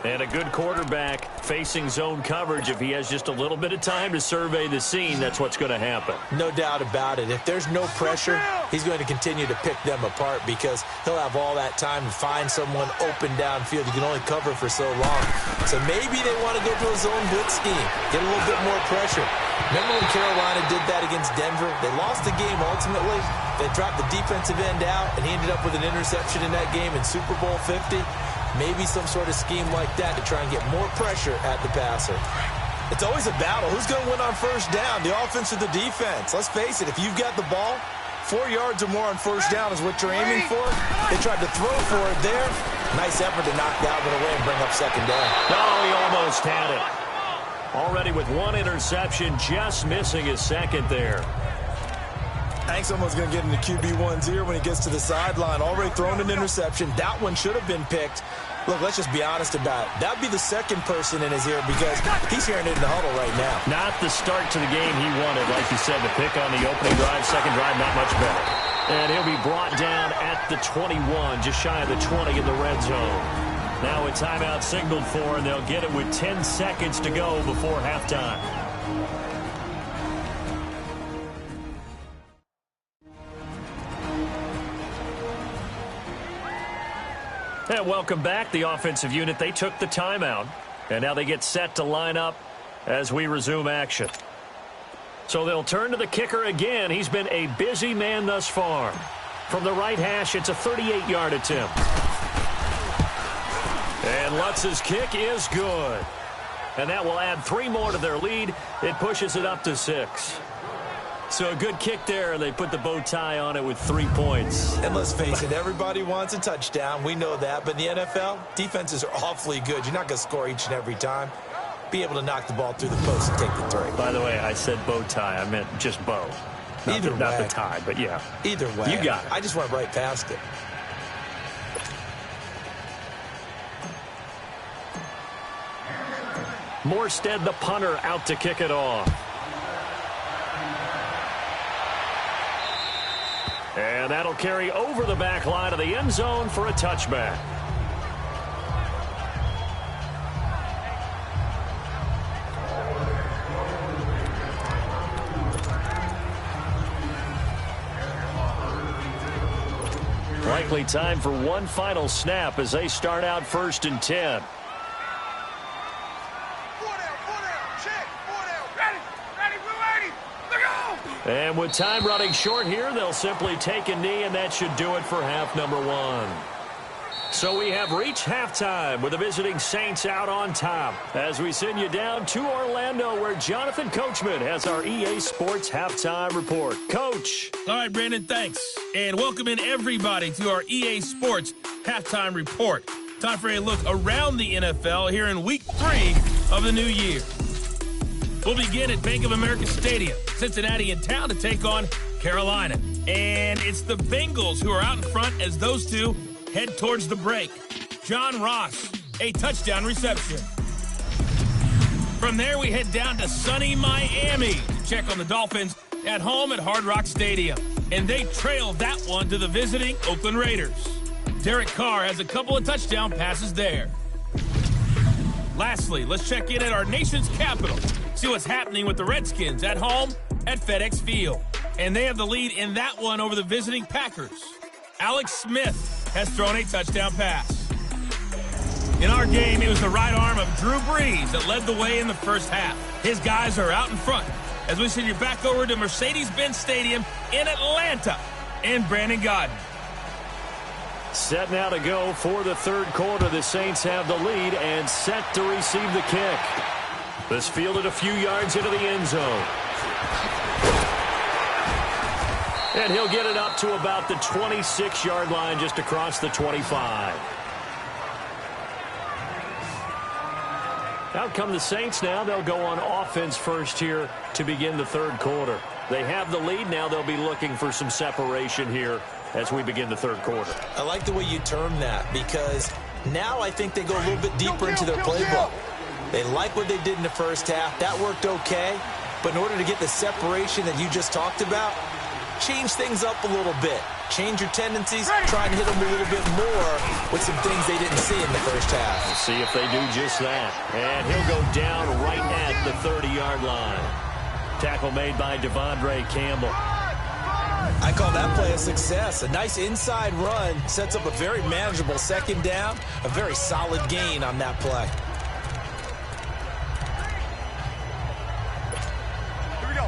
And a good quarterback facing zone coverage. If he has just a little bit of time to survey the scene, that's what's going to happen. No doubt about it. If there's no pressure, he's going to continue to pick them apart because he'll have all that time to find someone open downfield. You can only cover for so long. So maybe they want to go to a zone blitz scheme, get a little bit more pressure. Remember when Carolina did that against Denver? They lost the game ultimately. They dropped the defensive end out, and he ended up with an interception in that game in Super Bowl 50. Maybe some sort of scheme like that to try and get more pressure at the passer. It's always a battle. Who's going to win on first down, the offense or the defense? Let's face it, if you've got the ball, 4 yards or more on first down is what you're aiming for. They tried to throw for it there. Nice effort to knock that one away and bring up second down. Oh, he almost had it. Already with one interception, just missing his second there. I think someone's going to get into QB1's ear when he gets to the sideline. Already thrown an interception. That one should have been picked. Look, let's just be honest about it. That would be the second person in his ear because he's hearing it in the huddle right now. Not the start to the game he wanted. Like you said, the pick on the opening drive, second drive, not much better. And he'll be brought down at the 21, just shy of the 20 in the red zone. Now a timeout signaled for, and they'll get it with 10 seconds to go before halftime. And welcome back, the offensive unit. They took the timeout, and now they get set to line up as we resume action. So they'll turn to the kicker again. He's been a busy man thus far. From the right hash, it's a 38-yard attempt. And Lutz's kick is good. And that will add 3 more to their lead. It pushes it up to 6. So a good kick there. They put the bow tie on it with 3 points. And let's face it, everybody wants a touchdown. We know that. But in the NFL, defenses are awfully good. You're not going to score each and every time. Be able to knock the ball through the post and take the 3. By the way, I said bow tie. I meant just bow. Not the tie, but yeah. Either way. You got it. I just went right past it. Morstead, the punter, out to kick it off. And that'll carry over the back line of the end zone for a touchback. Likely time for one final snap as they start out 1st and 10. And with time running short here, they'll simply take a knee, and that should do it for half number 1. So we have reached halftime with the visiting Saints out on top as we send you down to Orlando where Jonathan Coachman has our EA Sports Halftime Report. Coach. All right, Brandon, thanks. And welcome in everybody to our EA Sports Halftime Report. Time for a look around the NFL here in Week 3 of the new year. We'll begin at Bank of America Stadium, Cincinnati in town to take on Carolina. And it's the Bengals who are out in front as those two head towards the break. John Ross, a touchdown reception. From there, we head down to sunny Miami to check on the Dolphins at home at Hard Rock Stadium. And they trail that one to the visiting Oakland Raiders. Derek Carr has a couple of touchdown passes there. Lastly, let's check in at our nation's capital. See what's happening with the Redskins at home at FedEx Field. And they have the lead in that one over the visiting Packers. Alex Smith has thrown a touchdown pass. In our game, it was the right arm of Drew Brees that led the way in the first half. His guys are out in front as we send you back over to Mercedes-Benz Stadium in Atlanta and Brandon Godden. Set now to go for the third quarter. The Saints have the lead and set to receive the kick. This fielded a few yards into the end zone. And he'll get it up to about the 26-yard line, just across the 25. Out come the Saints now. They'll go on offense first here to begin the third quarter. They have the lead. Now they'll be looking for some separation here as we begin the third quarter. I like the way you term that, because now I think they go a little bit deeper into their playbook. They like what they did in the first half. That worked okay. But in order to get the separation that you just talked about, change things up a little bit. Change your tendencies, try and hit them a little bit more with some things they didn't see in the first half. We'll see if they do just that. And he'll go down right at the 30-yard line. Tackle made by Devondre Campbell. I call that play a success. A nice inside run sets up a very manageable second down. A very solid gain on that play.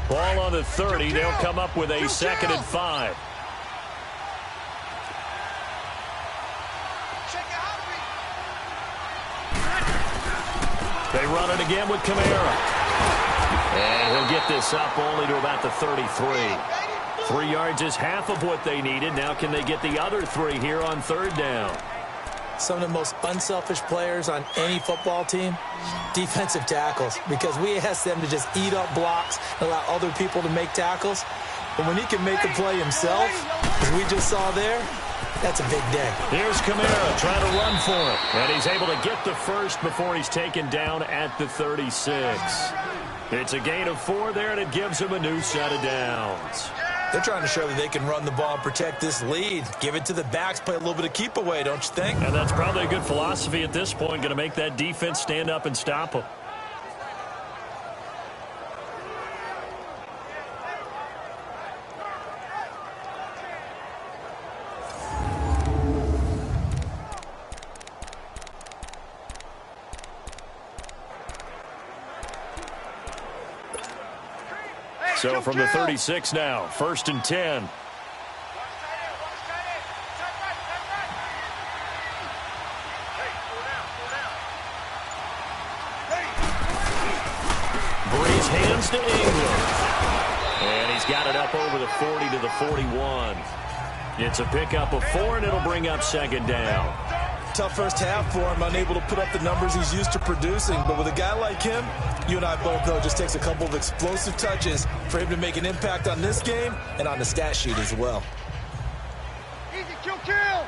Ball on the 30. They'll come up with a 2nd and 5. They run it again with Kamara. And he'll get this up only to about the 33. 3 yards is half of what they needed. Now can they get the other 3 here on third down? Some of the most unselfish players on any football team, defensive tackles, because we ask them to just eat up blocks and allow other people to make tackles. But when he can make a play himself, as we just saw there, that's a big day. Here's Kamara trying to run for it. And he's able to get the first before he's taken down at the 36. It's a gain of 4 there, and it gives him a new set of downs. They're trying to show that they can run the ball and protect this lead. Give it to the backs, play a little bit of keep away, don't you think? And that's probably a good philosophy at this point, going to make that defense stand up and stop them. So from the 36 now, 1st and 10. Breeze hands to Ingram. And he's got it up over the 40 to the 41. It's a pickup of 4, and it'll bring up 2nd down. Tough first half for him, unable to put up the numbers he's used to producing. But with a guy like him, you and I both know it just takes a couple of explosive touches for him to make an impact on this game and on the stat sheet as well. Easy, kill, kill.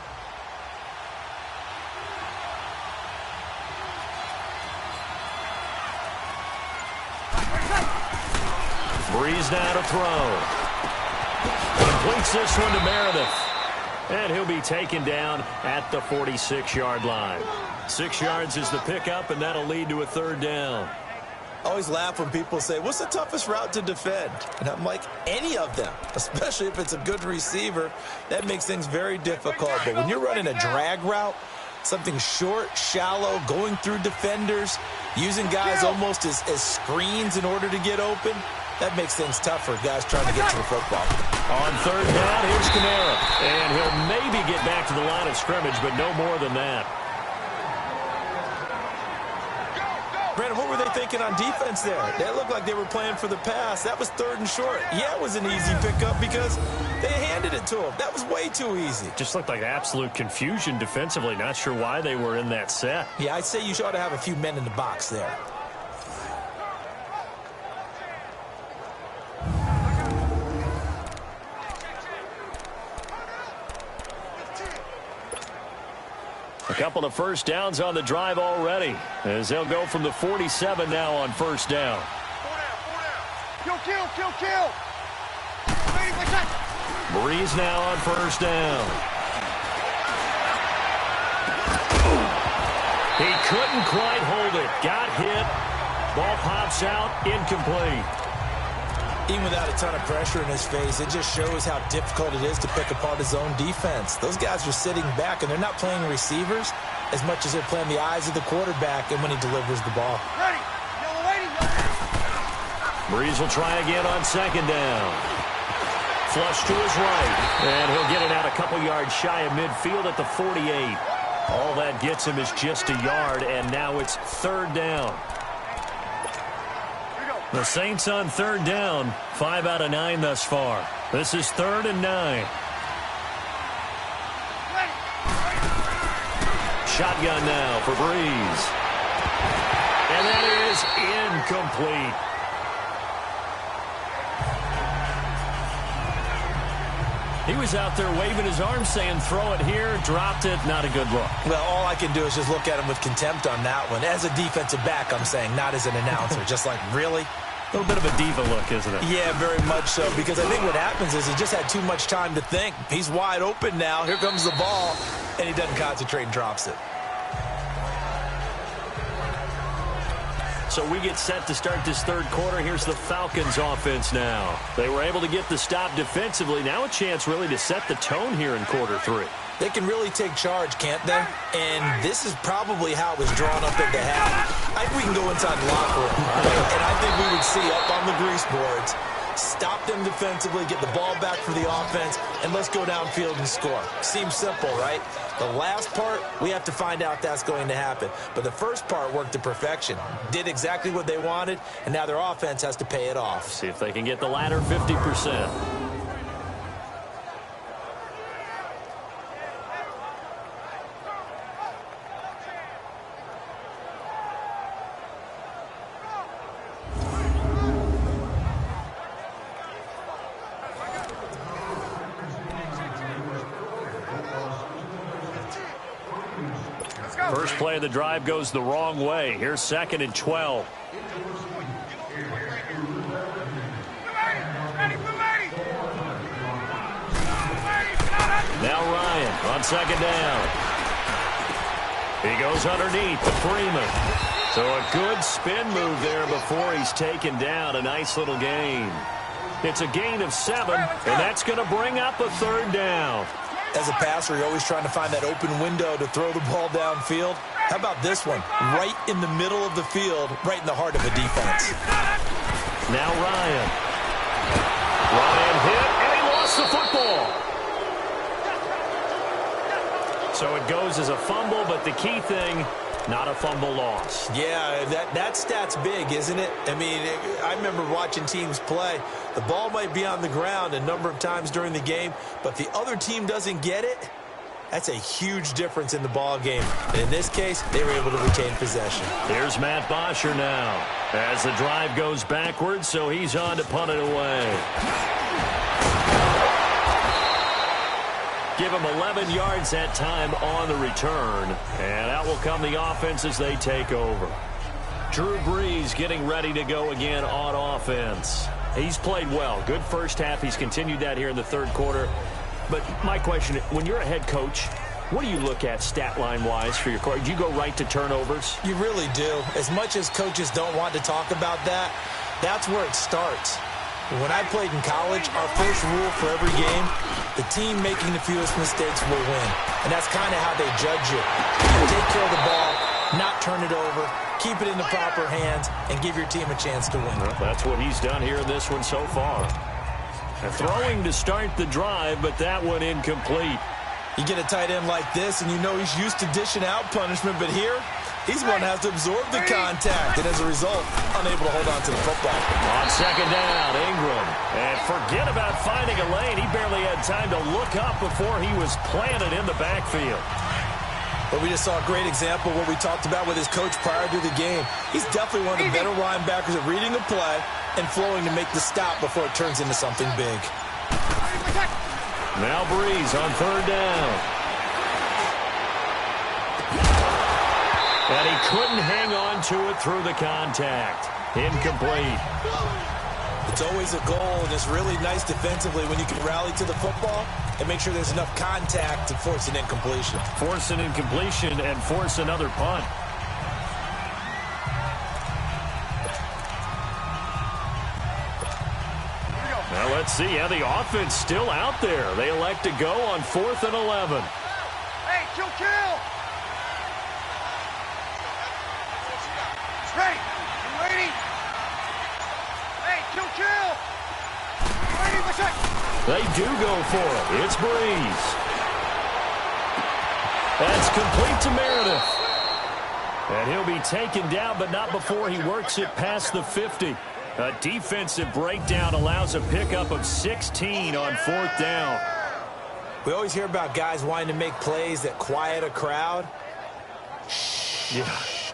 Breeze now to throw. Completes this one to Meredith. And he'll be taken down at the 46-yard line. 6 yards is the pickup, and that'll lead to a 3rd down. I always laugh when people say, what's the toughest route to defend? And I'm like, any of them, especially if it's a good receiver. That makes things very difficult. But when you're running a drag route, something short, shallow, going through defenders, using guys almost as screens in order to get open, that makes things tough for guys trying to get to the football. On 3rd down, here's Kamara. And he'll maybe get back to the line of scrimmage, but no more than that. Brandon, what were they thinking on defense there? That looked like they were playing for the pass. That was 3rd and short. Yeah, it was an easy pickup because they handed it to him. That was way too easy. Just looked like absolute confusion defensively. Not sure why they were in that set. Yeah, I'd say you ought to have a few men in the box there. A couple of first downs on the drive already, as they'll go from the 47 now on 1st down. 4 down. Kill, kill, kill, kill. Breeze now on 1st down. He couldn't quite hold it. Got hit. Ball pops out. Incomplete. Even without a ton of pressure in his face, it just shows how difficult it is to pick apart his own defense. Those guys are sitting back, and they're not playing receivers as much as they're playing the eyes of the quarterback and when he delivers the ball. Ready. Yellow lady. Breeze will try again on 2nd down. Flush to his right, and he'll get it out a couple yards shy of midfield at the 48. All that gets him is just a yard, and now it's 3rd down. The Saints on 3rd down, 5 out of 9 thus far. This is 3rd and 9. Shotgun now for Breeze. And that is incomplete. He was out there waving his arms saying, throw it here, dropped it, not a good look. Well, all I can do is just look at him with contempt on that one. As a defensive back, I'm saying, not as an announcer. Just like, really? A little bit of a diva look, isn't it? Yeah, very much so, because I think what happens is he just had too much time to think. He's wide open now. Here comes the ball, and he doesn't concentrate and drops it. So we get set to start this third quarter. Here's the Falcons offense now. They were able to get the stop defensively. Now a chance really to set the tone here in quarter three. They can really take charge, can't they? And this is probably how it was drawn up at the half. I think we can go inside the locker room, and I think we would see up on the grease boards, stop them defensively, get the ball back for the offense, and let's go downfield and score. Seems simple, right? The last part, we have to find out if that's going to happen. But the first part worked to perfection. Did exactly what they wanted, and now their offense has to pay it off. See if they can get the latter 50%. First play of the drive goes the wrong way. Here's 2nd and 12. Now Ryan on 2nd down. He goes underneath to Freeman. So a good spin move there before he's taken down. A nice little gain. It's a gain of 7, and that's going to bring up a 3rd down. As a passer, you're always trying to find that open window to throw the ball downfield. How about this one? Right in the middle of the field, right in the heart of a defense. Now Ryan. Ryan hit, and he lost the football. So it goes as a fumble, but the key thing, not a fumble loss. Yeah, that stat's big, isn't it? I mean, I remember watching teams play. The ball might be on the ground a number of times during the game, but the other team doesn't get it. That's a huge difference in the ball game. And in this case, they were able to retain possession. Here's Matt Bosher now as the drive goes backwards, so he's on to punt it away. Give him 11 yards that time on the return. And out will come the offense as they take over. Drew Brees getting ready to go again on offense. He's played well. Good first half. He's continued that here in the third quarter. But my question, when you're a head coach, what do you look at stat line-wise for your quarterback? Do you go right to turnovers? You really do. As much as coaches don't want to talk about that, that's where it starts. When I played in college, our first rule for every game, the team making the fewest mistakes will win. And that's kind of how they judge you. Take care of the ball, not turn it over, keep it in the proper hands, and give your team a chance to win. Well, that's what he's done here in this one so far. Throwing to start the drive, but that one incomplete. You get a tight end like this, and you know he's used to dishing out punishment, but here, he's one that has to absorb the contact, and as a result, unable to hold on to the football. On 2nd down, Ingram. And forget about finding a lane. He barely had time to look up before he was planted in the backfield. But we just saw a great example of what we talked about with his coach prior to the game. He's definitely one of the better linebackers at reading the play and flowing to make the stop before it turns into something big. Now Brees on 3rd down. And he couldn't hang on to it through the contact. Incomplete. It's always a goal, and it's really nice defensively when you can rally to the football and make sure there's enough contact to force an incompletion. Force an incompletion and force another punt. Now let's see. Yeah, the offense still out there. They elect to go on 4th and 11. Hey, kill. Ready. You ready? Hey, kill. Ready, what's that? They do go for it. It's Brees. That's complete to Meredith. And he'll be taken down, but not before he works it past the 50. A defensive breakdown allows a pickup of 16 on 4th down. We always hear about guys wanting to make plays that quiet a crowd. Yeah.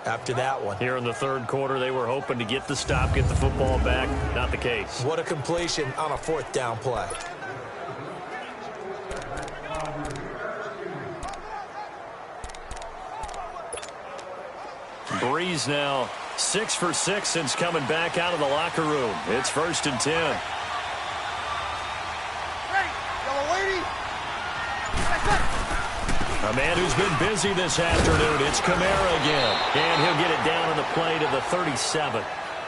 after that one. Here in the third quarter, they were hoping to get the stop, get the football back. Not the case. What a completion on a fourth down play. Breeze now 6 for 6 since coming back out of the locker room. It's 1st and 10. Ready. Yellow lady. That's it. A man who's been busy this afternoon. It's Kamara again. And he'll get it down on the play to the 37.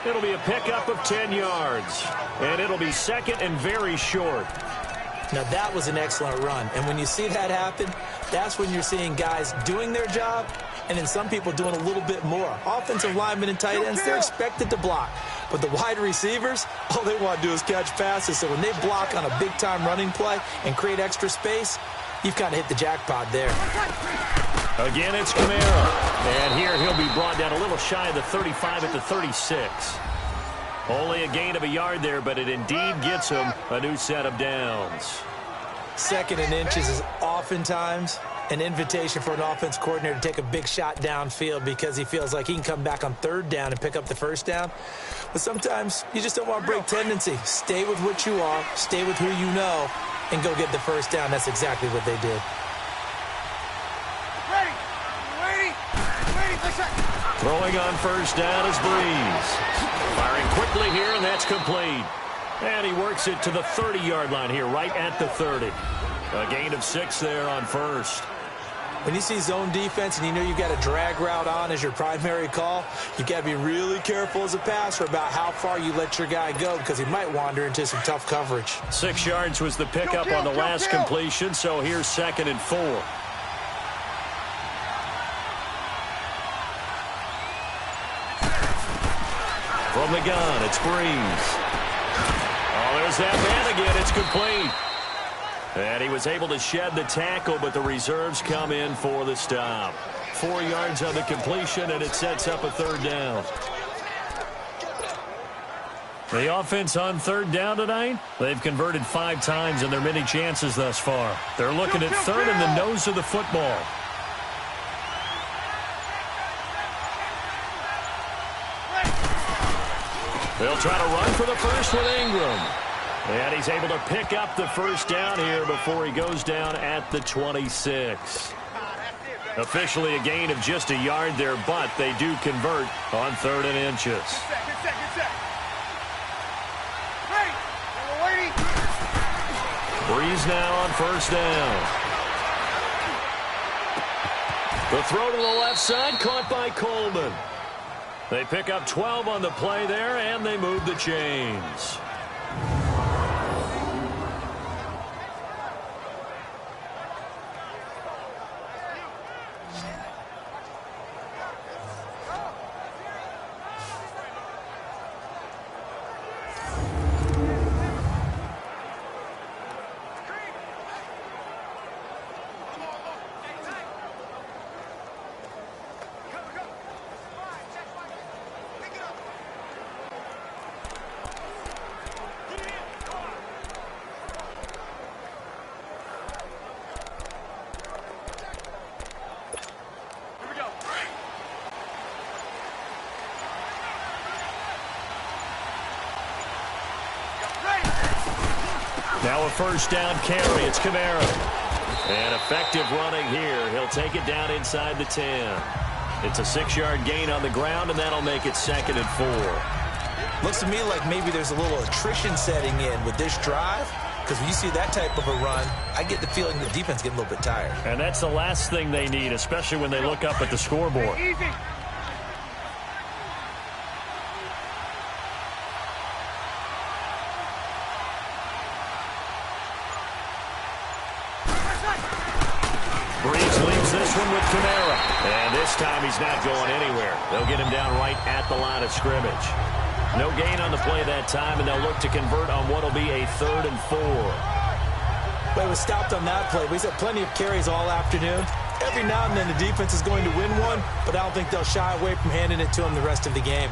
It'll be a pickup of 10 yards. And it'll be second and very short. Now, that was an excellent run. And when you see that happen, that's when you're seeing guys doing their job and then some people doing a little bit more. Offensive linemen and tight ends, they're expected to block. But the wide receivers, all they want to do is catch passes. So when they block on a big-time running play and create extra space, you've kind of hit the jackpot there. Again, it's Kamara. And here he'll be brought down a little shy of the 35 at the 36. Only a gain of a yard there, but it indeed gets him a new set of downs. 2nd and inches is oftentimes an invitation for an offense coordinator to take a big shot downfield because he feels like he can come back on 3rd down and pick up the 1st down. But sometimes you just don't want to break tendency. Stay with what you are, stay with who you know, and go get the 1st down. That's exactly what they did. Ready. Ready. Ready. That's it. Throwing on 1st down is Breeze. Firing quickly here, and that's complete. And he works it to the 30-yard line here, right at the 30. A gain of 6 there on 1st. When you see zone defense and you know you've got a drag route on as your primary call, you've got to be really careful as a passer about how far you let your guy go because he might wander into some tough coverage. 6 yards was the pickup on the last completion, so here's 2nd and 4. From the gun, it's Breeze. Oh, there's that man again. It's complete. And he was able to shed the tackle, but the reserves come in for the stop. 4 yards on the completion, and it sets up a 3rd down. The offense on 3rd down tonight, they've converted 5 times in their many chances thus far. They're looking at 3rd in the nose of the football. They'll try to run for the first with Ingram. And he's able to pick up the 1st down here before he goes down at the 26. Officially a gain of just a yard there, but they do convert on 3rd and inches. Good set. Ready. Yellow lady. Breeze now on 1st down. The throw to the left side, caught by Coleman. They pick up 12 on the play there, and they move the chains. Now a 1st down carry. It's Kamara. And effective running here. He'll take it down inside the 10. It's a 6-yard gain on the ground, and that'll make it 2nd and 4. Looks to me like maybe there's a little attrition setting in with this drive because when you see that type of a run, I get the feeling the defense getting a little bit tired. And that's the last thing they need, especially when they look up at the scoreboard. Easy. Breeze leaves this one with Kamara. And this time he's not going anywhere. They'll get him down right at the line of scrimmage. No gain on the play that time, and they'll look to convert on what will be a 3rd and 4. But it was stopped on that play. We've had plenty of carries all afternoon. Every now and then the defense is going to win one, but I don't think they'll shy away from handing it to them the rest of the game.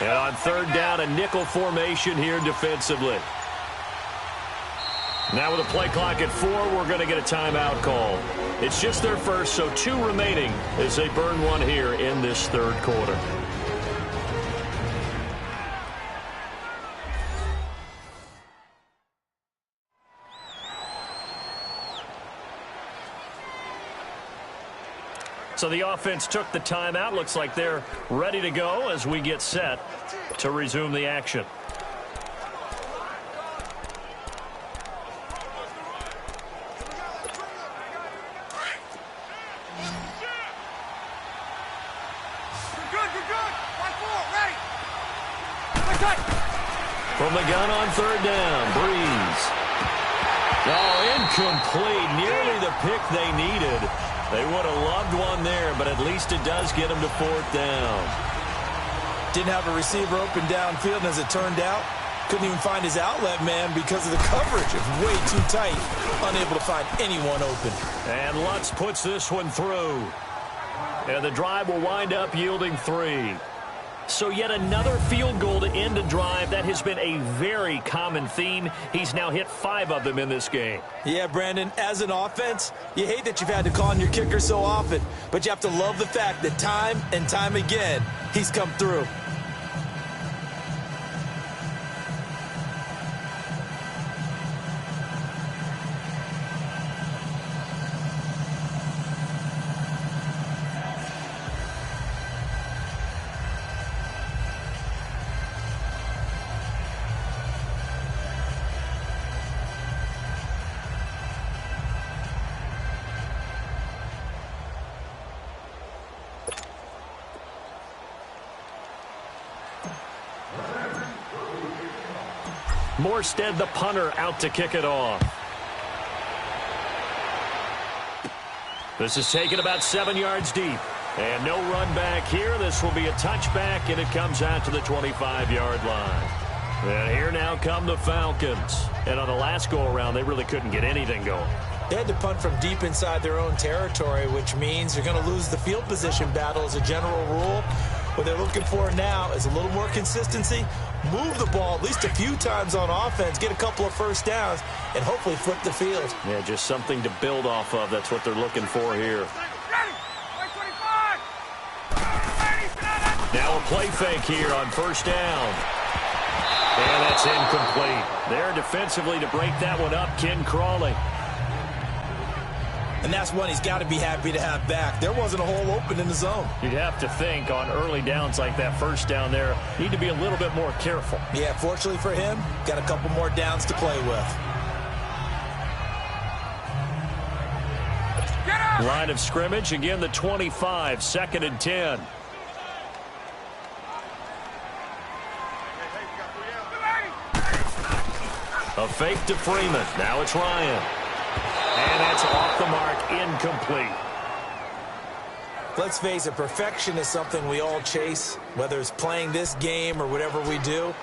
And on third down, a nickel formation here defensively. Now with a play clock at 4, we're going to get a timeout call. It's just their first, so 2 remaining as they burn one here in this third quarter. So the offense took the timeout. Looks like they're ready to go as we get set to resume the action. From the gun on third down, Breeze. Oh, incomplete. Nearly the pick they needed. They would have loved one there, but at least it does get them to fourth down. Didn't have a receiver open downfield, and as it turned out, couldn't even find his outlet man because of the coverage. It was way too tight, unable to find anyone open. And Lutz puts this one through. And the drive will wind up yielding 3. So yet another field goal to end a drive. That has been a very common theme. He's now hit 5 of them in this game. Yeah, Brandon, as an offense, you hate that you've had to call on your kicker so often, but you have to love the fact that time and time again, he's come through. Morstead, the punter, out to kick it off. This is taken about 7 yards deep. And no run back here. This will be a touchback, and it comes out to the 25-yard line. And here now come the Falcons. And on the last go-around, they really couldn't get anything going. They had to punt from deep inside their own territory, which means they're going to lose the field position battle as a general rule. What they're looking for now is a little more consistency, move the ball at least a few times on offense, get a couple of first downs, and hopefully flip the field. Yeah, just something to build off of. That's what they're looking for here. Now a play fake here on first down. And that's incomplete. There defensively to break that one up, Ken Crawley. And that's one he's got to be happy to have back. There wasn't a hole open in the zone. You'd have to think on early downs like that first down there, need to be a little bit more careful. Yeah, fortunately for him, got a couple more downs to play with. Line of scrimmage, again the 25, 2nd and 10. A fake to Freeman. Now it's Ryan. And that's off the mark, incomplete. Let's face it, perfection is something we all chase, whether it's playing this game or whatever we do.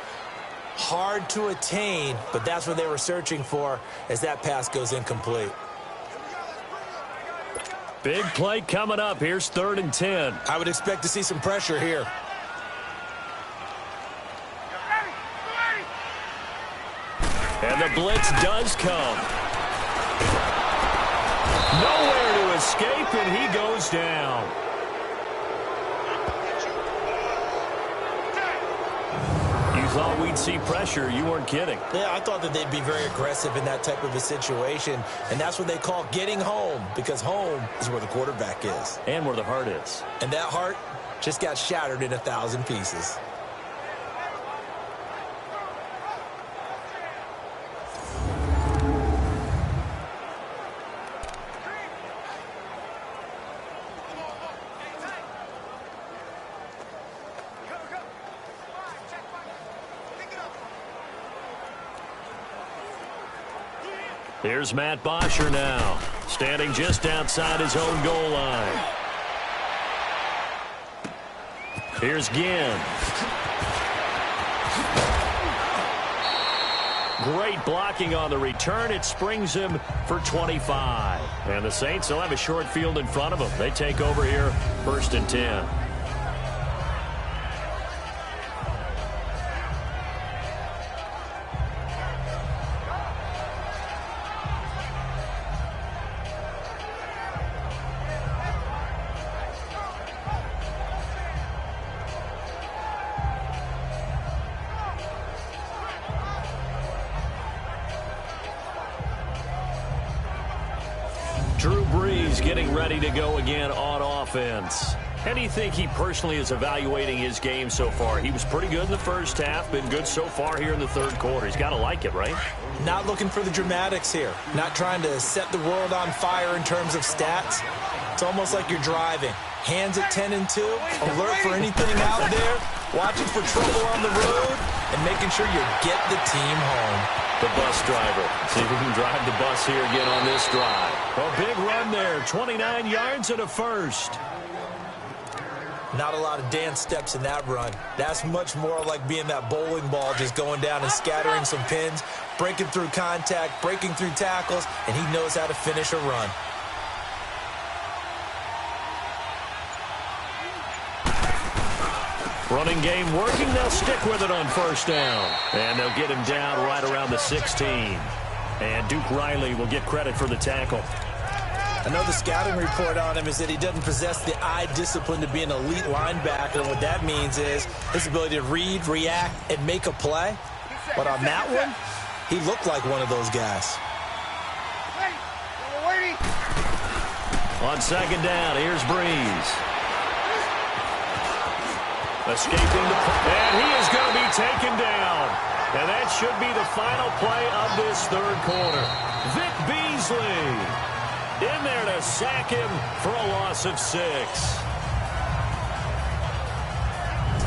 Hard to attain, but that's what they were searching for as that pass goes incomplete. Big play coming up. Here's 3rd and 10. I would expect to see some pressure here. And the blitz does come. Nowhere to escape, and he goes down. You thought we'd see pressure. You weren't kidding. Yeah, I thought that they'd be very aggressive in that type of a situation, and that's what they call getting home, because home is where the quarterback is. And where the heart is. And that heart just got shattered in 1,000 pieces. Here's Matt Bosher now, standing just outside his own goal line. Here's Ginn. Great blocking on the return. It springs him for 25. And the Saints will have a short field in front of them. They take over here, 1st and 10. Drew Brees getting ready to go again on offense. How do you think he personally is evaluating his game so far? He was pretty good in the first half, been good so far here in the third quarter. He's got to like it, right? Not looking for the dramatics here. Not trying to set the world on fire in terms of stats. It's almost like you're driving. Hands at 10 and 2, alert for anything out there, watching for trouble on the road, and making sure you get the team home. The bus driver. See if we can drive the bus here again on this drive. A big run there, 29 yards and a first. Not a lot of dance steps in that run. That's much more like being that bowling ball, just going down and scattering some pins, breaking through contact, breaking through tackles, and he knows how to finish a run. Running game working. They'll stick with it on first down. And they'll get him down right around the 16. And Duke Riley will get credit for the tackle. I know the scouting report on him is that he doesn't possess the eye discipline to be an elite linebacker. And what that means is his ability to read, react, and make a play. But on that one, he looked like one of those guys. On second down, here's Brees. Escaping and he is going to be taken down. And that should be the final play of this third quarter. Vic Beasley in there to sack him for a loss of 6.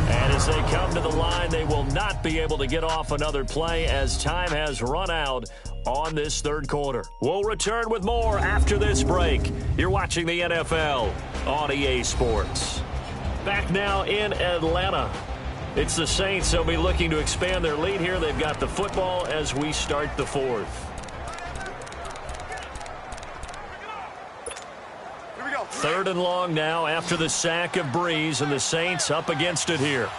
And as they come to the line, they will not be able to get off another play as time has run out on this third quarter. We'll return with more after this break. You're watching the NFL on EA Sports. Back now in Atlanta. It's the Saints. They'll be looking to expand their lead here. They've got the football as we start the fourth. Here we go. Third and long now after the sack of Brees, and the Saints up against it here.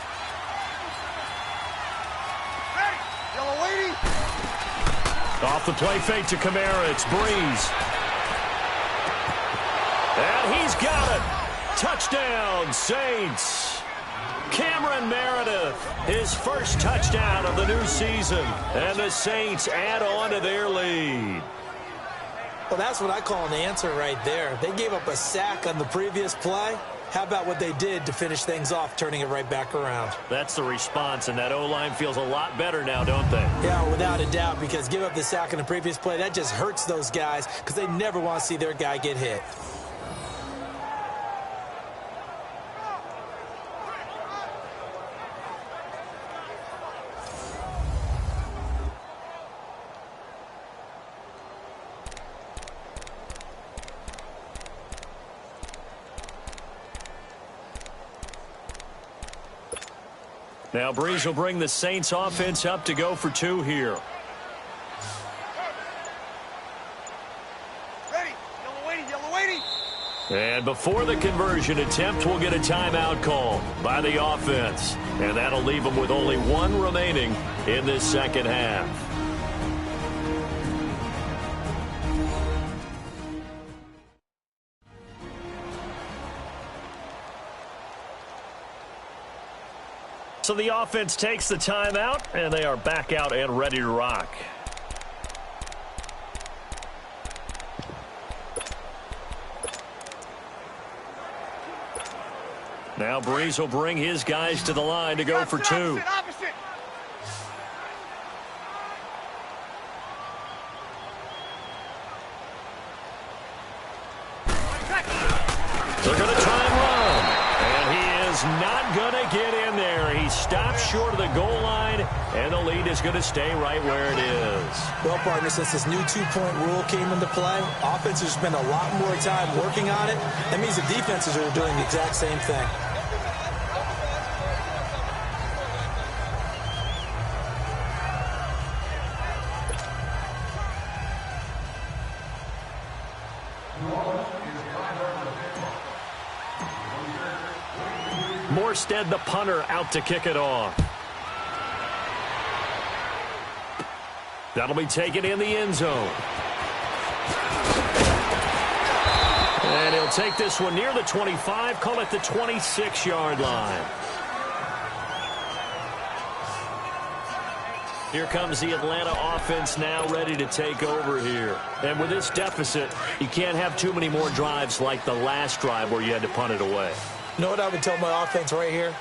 Ready. Yellow lady. Off the play fake to Kamara. It's Brees. And he's got it. Touchdown, Saints. Cameron Meredith, his first touchdown of the new season. And the Saints add on to their lead. Well, that's what I call an answer right there. They gave up a sack on the previous play. How about what they did to finish things off, turning it right back around? That's the response, and that O-line feels a lot better now, don't they? Yeah, without a doubt, because give up the sack on the previous play, that just hurts those guys because they never want to see their guy get hit. Now Brees will bring the Saints offense up to go for 2 here. Ready. Yellow lady. Yellow lady. And before the conversion attempt, we'll get a timeout call by the offense. And that'll leave them with only 1 remaining in this second half. So the offense takes the timeout, and they are back out and ready to rock. Now Brees will bring his guys to the line to go for 2. Opposite. They're going to try and run. And he is not going to get in there. He stops short of the goal line, and the lead is going to stay right where it is. Well, partner, since this new two-point rule came into play, offenses spend a lot more time working on it. That means the defenses are doing the exact same thing. Morstead, the punter, out to kick it off. That'll be taken in the end zone. And he'll take this one near the 25, call it the 26-yard line. Here comes the Atlanta offense now ready to take over here. And with this deficit, you can't have too many more drives like the last drive where you had to punt it away. You know what I would tell my offense right here?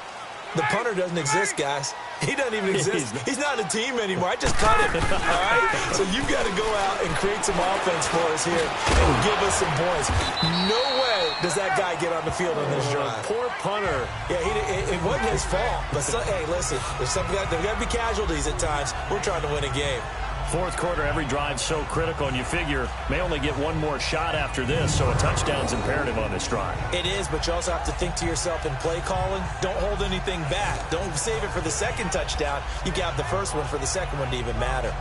The punter doesn't exist, guys. He doesn't even exist. He's not a team anymore. I just cut him, all right? So you've got to go out and create some offense for us here and give us some points. No way does that guy get on the field on this drive. Poor punter. Yeah, it wasn't his fault. But, hey, listen, there's got to be casualties at times. We're trying to win a game. Fourth quarter, every drive's so critical, and you figure may only get one more shot after this, so a touchdown's imperative on this drive. It is, but you also have to think to yourself in play calling, don't hold anything back. Don't save it for the second touchdown. You got the first one for the second one to even matter.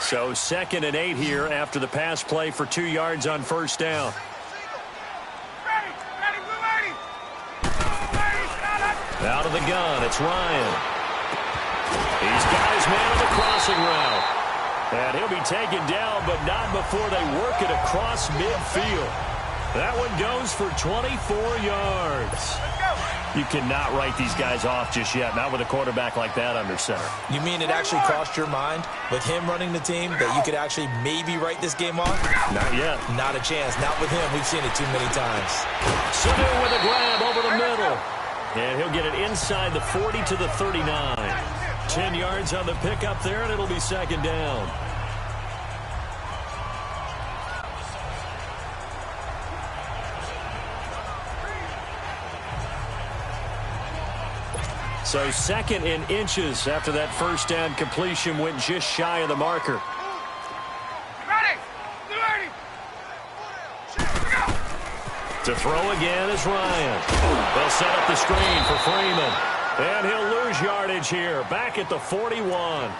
So 2nd and 8 here after the pass play for 2 yards on first down. Out of the gun, it's Ryan. He's got his man on the crossing route. And he'll be taken down, but not before they work it across midfield. That one goes for 24 yards. You cannot write these guys off just yet, not with a quarterback like that under center. You mean it actually crossed your mind with him running the team that you could actually maybe write this game off? Not yet. Not a chance. Not with him. We've seen it too many times. Sanu with a grab over the middle. And he'll get it inside the 40 to the 39. 10 yards on the pickup there, and it'll be second down. So 2nd in inches after that first down completion went just shy of the marker. To throw again is Ryan. They'll set up the screen for Freeman. And he'll lose yardage here. Back at the 41.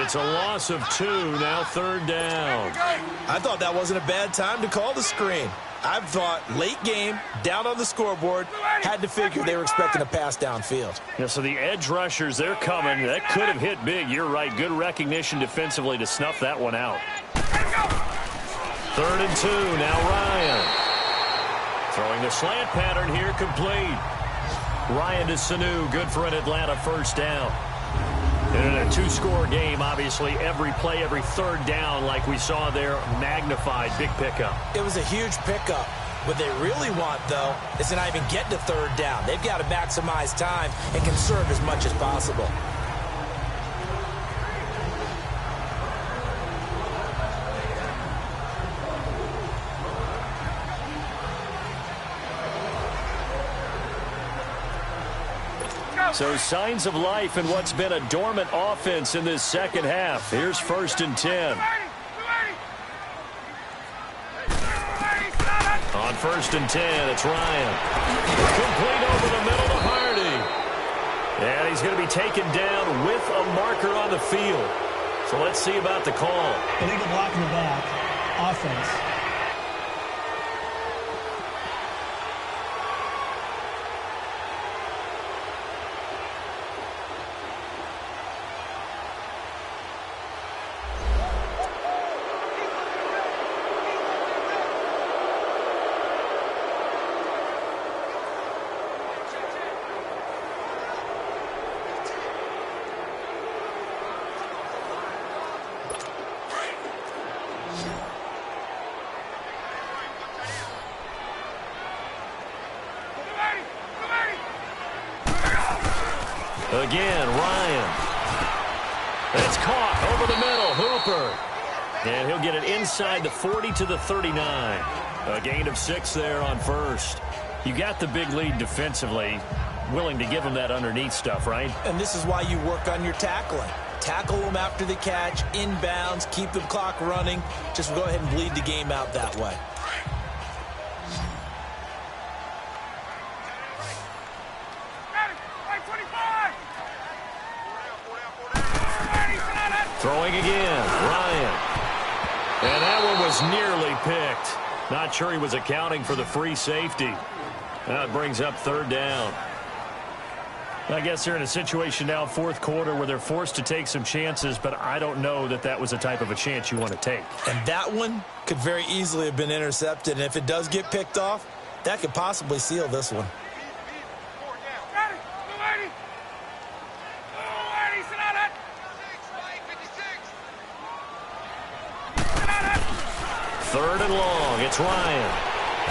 It's a loss of 2, now 3rd down. I thought that wasn't a bad time to call the screen. I thought late game, down on the scoreboard, had to figure they were expecting a pass downfield. Yeah, so the edge rushers, they're coming. That could have hit big. You're right. Good recognition defensively to snuff that one out. 3rd and 2, now Ryan. Throwing the slant pattern here, complete. Ryan to Sanu, good for an Atlanta first down. And in a 2-score game, obviously, every play, every 3rd down, like we saw there, magnified, big pickup. It was a huge pickup. What they really want, though, is to not even get to 3rd down. They've got to maximize time and conserve as much as possible. So signs of life in what's been a dormant offense in this second half. Here's 1st and 10. On 1st and 10, it's Ryan. Complete over the middle to Hardy. And he's going to be taken down with a marker on the field. So let's see about the call. Illegal block in the back. Offense. Again, Ryan. It's caught over the middle. Hooper. And he'll get it inside the 40 to the 39. A gain of 6 there on 1st. You got the big lead defensively. Willing to give them that underneath stuff, right? And this is why you work on your tackling. Tackle them after the catch, inbounds, keep the clock running. Just go ahead and bleed the game out that way. Throwing again, Ryan. And that one was nearly picked. Not sure he was accounting for the free safety. That brings up 3rd down. I guess they're in a situation now, fourth quarter, where they're forced to take some chances, but I don't know that that was the type of a chance you want to take. And that one could very easily have been intercepted, and if it does get picked off, that could possibly seal this one. Third and long. It's Ryan.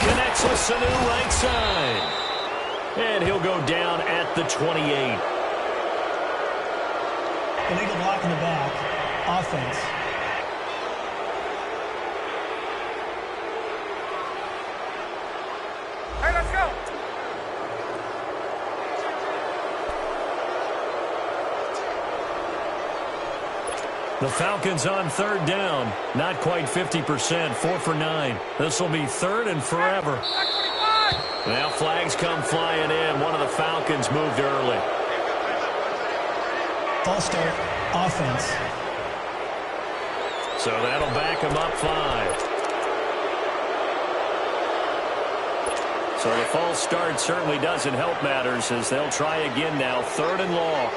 Connects with Sanu right side. And he'll go down at the 28. Illegal block in the back. Offense. Hey, let's go. The Falcons on third down. Not quite 50%. 4 for 9. This will be third and forever. Now flags come flying in. One of the Falcons moved early. False start. Offense. So that'll back him up 5. So the false start certainly doesn't help matters as they'll try again now. Third and long.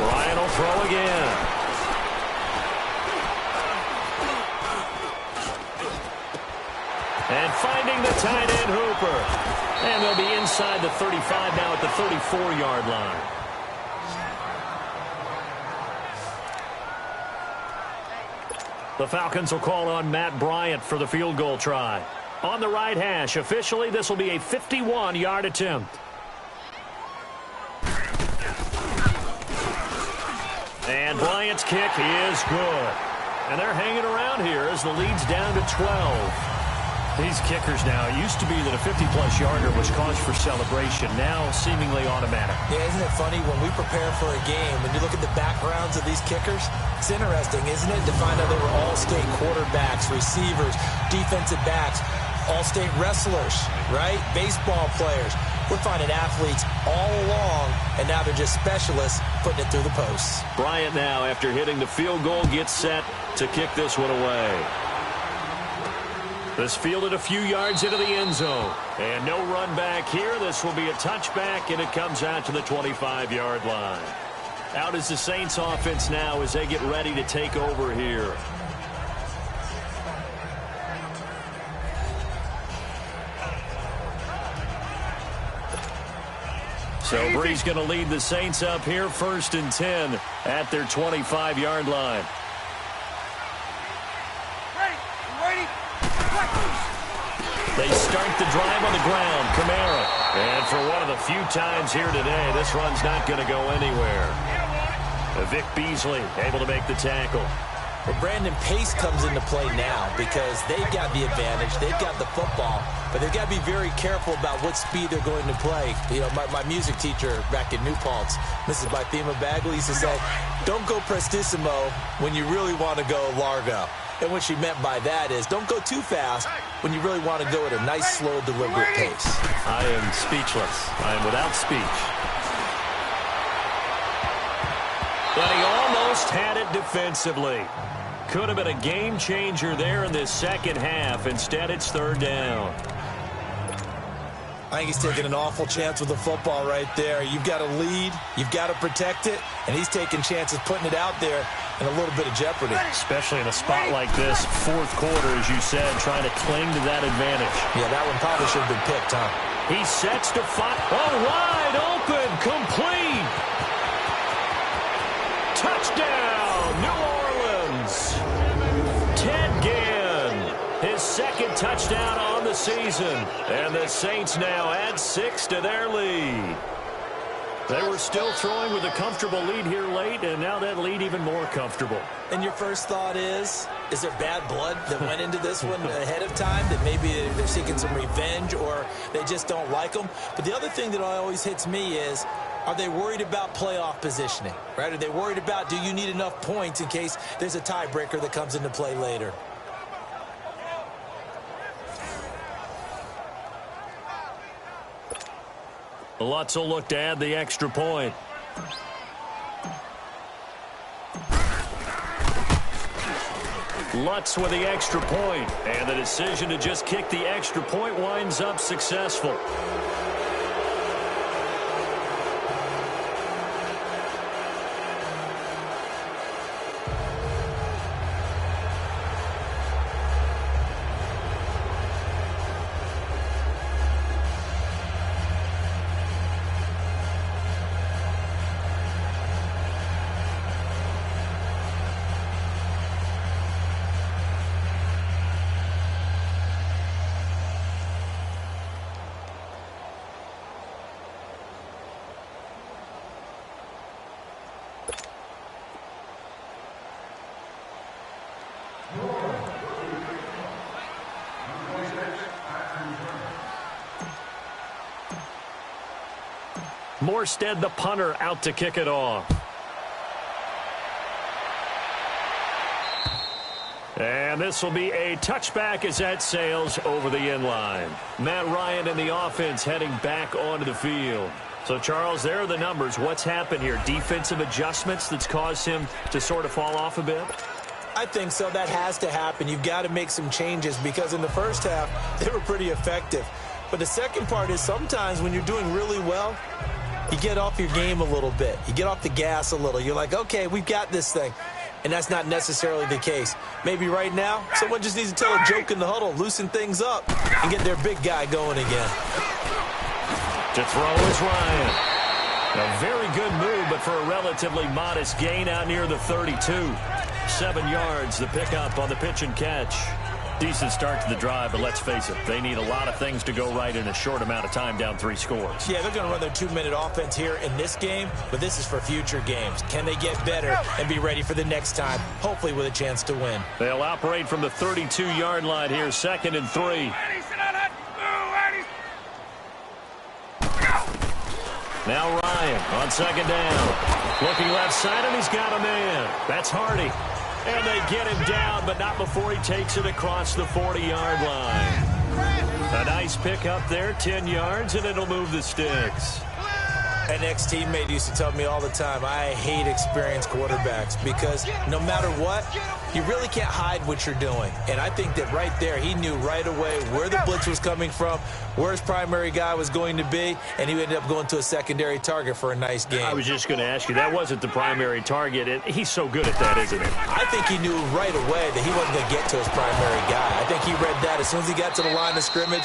Ryan will throw again. And finding the tight end Hooper. And they'll be inside the 35 now at the 34-yard line. The Falcons will call on Matt Bryant for the field goal try. On the right hash, officially this will be a 51-yard attempt. And Bryant's kick is good. And they're hanging around here as the lead's down to 12. These kickers now, it used to be that a 50-plus yarder was cause for celebration, now seemingly automatic. Yeah, isn't it funny when we prepare for a game, when you look at the backgrounds of these kickers, it's interesting, isn't it, to find out they were all-state quarterbacks, receivers, defensive backs, all-state wrestlers, right? Baseball players. We're finding athletes all along, and now they're just specialists putting it through the posts. Bryant now, after hitting the field goal, gets set to kick this one away. This fielded a few yards into the end zone. And no run back here. This will be a touchback, and it comes out to the 25-yard line. Out is the Saints offense now as they get ready to take over here. So Bree's going to lead the Saints up here, 1st and 10 at their 25-yard line. They start the drive on the ground. Kamara. And for one of the few times here today, this run's not going to go anywhere. Vic Beasley able to make the tackle. Well, Brandon, pace comes into play now because they've got the advantage. They've got the football, but they've got to be very careful about what speed they're going to play. You know, my music teacher back in New Paltz, Mrs. Bythema Bagley, used to say, don't go prestissimo when you really want to go largo. And what she meant by that is don't go too fast when you really want to go at a nice, slow, deliberate pace. I am speechless. I am without speech. But he almost had it defensively. Could have been a game changer there in this second half. Instead, it's third down. I think he's taking an awful chance with the football right there. You've got to lead. You've got to protect it. And he's taking chances putting it out there in a little bit of jeopardy. Especially in a spot like this, fourth quarter, as you said, trying to cling to that advantage. Yeah, that one probably should have been picked, huh? He sets to fire. Oh, wide open, complete. Touchdown, New Orleans. Ted Ginn, his second touchdown on the season. And the Saints now add 6 to their lead. They were still throwing with a comfortable lead here late, and now that lead even more comfortable. And your first thought is there bad blood that went into this one ahead of time, that maybe they're seeking some revenge or they just don't like them? But the other thing that always hits me is, are they worried about playoff positioning, right? Are they worried about, do you need enough points in case there's a tiebreaker that comes into play later? Lutz will look to add the extra point. Lutz with the extra point, and the decision to just kick the extra point winds up successful. Morstead, the punter, out to kick it off. And this will be a touchback as that sails over the end line. Matt Ryan and the offense heading back onto the field. So, Charles, there are the numbers. What's happened here? Defensive adjustments that's caused him to sort of fall off a bit? I think so. That has to happen. You've got to make some changes because in the first half, they were pretty effective. But the second part is sometimes when you're doing really well, you get off your game a little bit. You get off the gas a little. You're like, okay, we've got this thing. And that's not necessarily the case. Maybe right now, someone just needs to tell a joke in the huddle, loosen things up, and get their big guy going again. To throw is Ryan. A very good move, but for a relatively modest gain out near the 32. 7 yards, the pickup on the pitch and catch. Decent start to the drive, but let's face it, they need a lot of things to go right in a short amount of time, down 3 scores. Yeah, they're going to run their 2-minute offense here in this game, but this is for future games. Can they get better and be ready for the next time, hopefully with a chance to win? They'll operate from the 32-yard line here, 2nd and 3. Now Ryan on 2nd down. Looking left side, and he's got a man. That's Hardy. And they get him down, but not before he takes it across the 40-yard line. A nice pick up there, 10 yards, and it'll move the sticks. An ex-teammate used to tell me all the time, I hate experienced quarterbacks because no matter what, you really can't hide what you're doing. And I think that right there, he knew right away where the blitz was coming from, where his primary guy was going to be, and he ended up going to a secondary target for a nice game. I was just going to ask you, that wasn't the primary target, and he's so good at that, isn't he? I think he knew right away that he wasn't going to get to his primary guy. I think he read that as soon as he got to the line of scrimmage,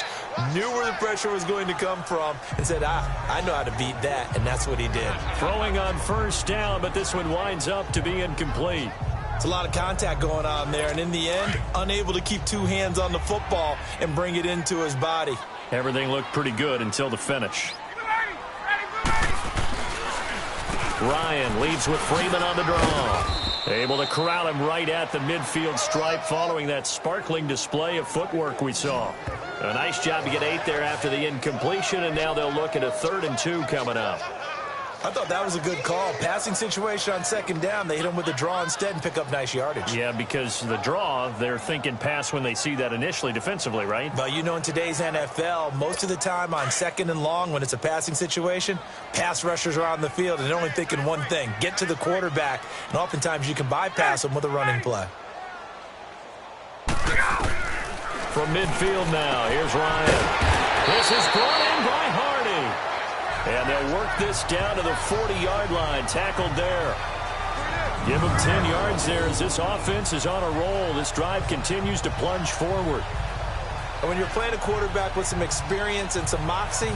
knew where the pressure was going to come from, and said, I know how to beat that, and that's what he did. Throwing on 1st down, but this one winds up to be incomplete. It's a lot of contact going on there, and in the end, unable to keep 2 hands on the football and bring it into his body. Everything looked pretty good until the finish. Ryan leads with Freeman on the draw. Able to corral him right at the midfield stripe following that sparkling display of footwork we saw. A nice job to get 8 there after the incompletion, and now they'll look at a 3rd and 2 coming up. I thought that was a good call. Passing situation on 2nd down. They hit him with the draw instead and pick up nice yardage. Yeah, because the draw, they're thinking pass when they see that initially defensively, right? But you know, in today's NFL, most of the time on 2nd and long, when it's a passing situation, pass rushers are on the field and they're only thinking one thing, get to the quarterback. And oftentimes you can bypass them with a running play. From midfield now, here's Ryan. This is brought in by Hardy. And they'll work this down to the 40-yard line, tackled there. Give them 10 yards there as this offense is on a roll. This drive continues to plunge forward. And when you're playing a quarterback with some experience and some moxie,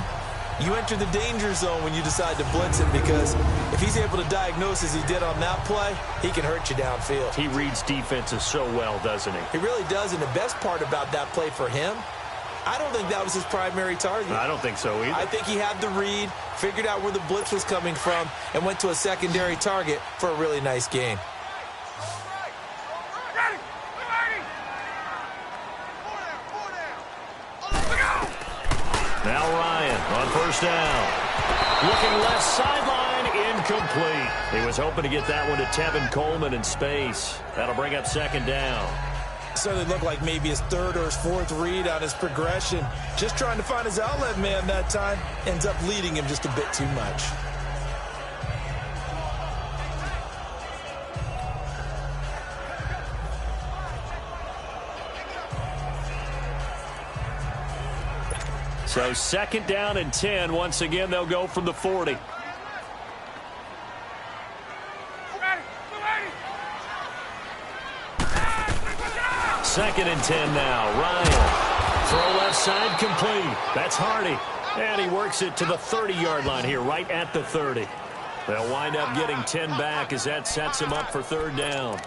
you enter the danger zone when you decide to blitz him, because if he's able to diagnose as he did on that play, he can hurt you downfield. He reads defenses so well, doesn't he? He really does, and the best part about that play for him, I don't think that was his primary target. I don't think so either. I think he had the read, figured out where the blitz was coming from, and went to a secondary target for a really nice gain. Now Ryan on 1st down. Looking left sideline, incomplete. He was hoping to get that one to Tevin Coleman in space. That'll bring up 2nd down. Certainly looked like maybe his 3rd or his 4th read on his progression. Just trying to find his outlet man that time. Ends up leading him just a bit too much. So 2nd down and 10. Once again, they'll go from the 40. Second and 10 now. Ryan. Throw left side complete. That's Hardy. And he works it to the 30-yard line here, right at the 30. They'll wind up getting 10 back as that sets him up for 3rd down.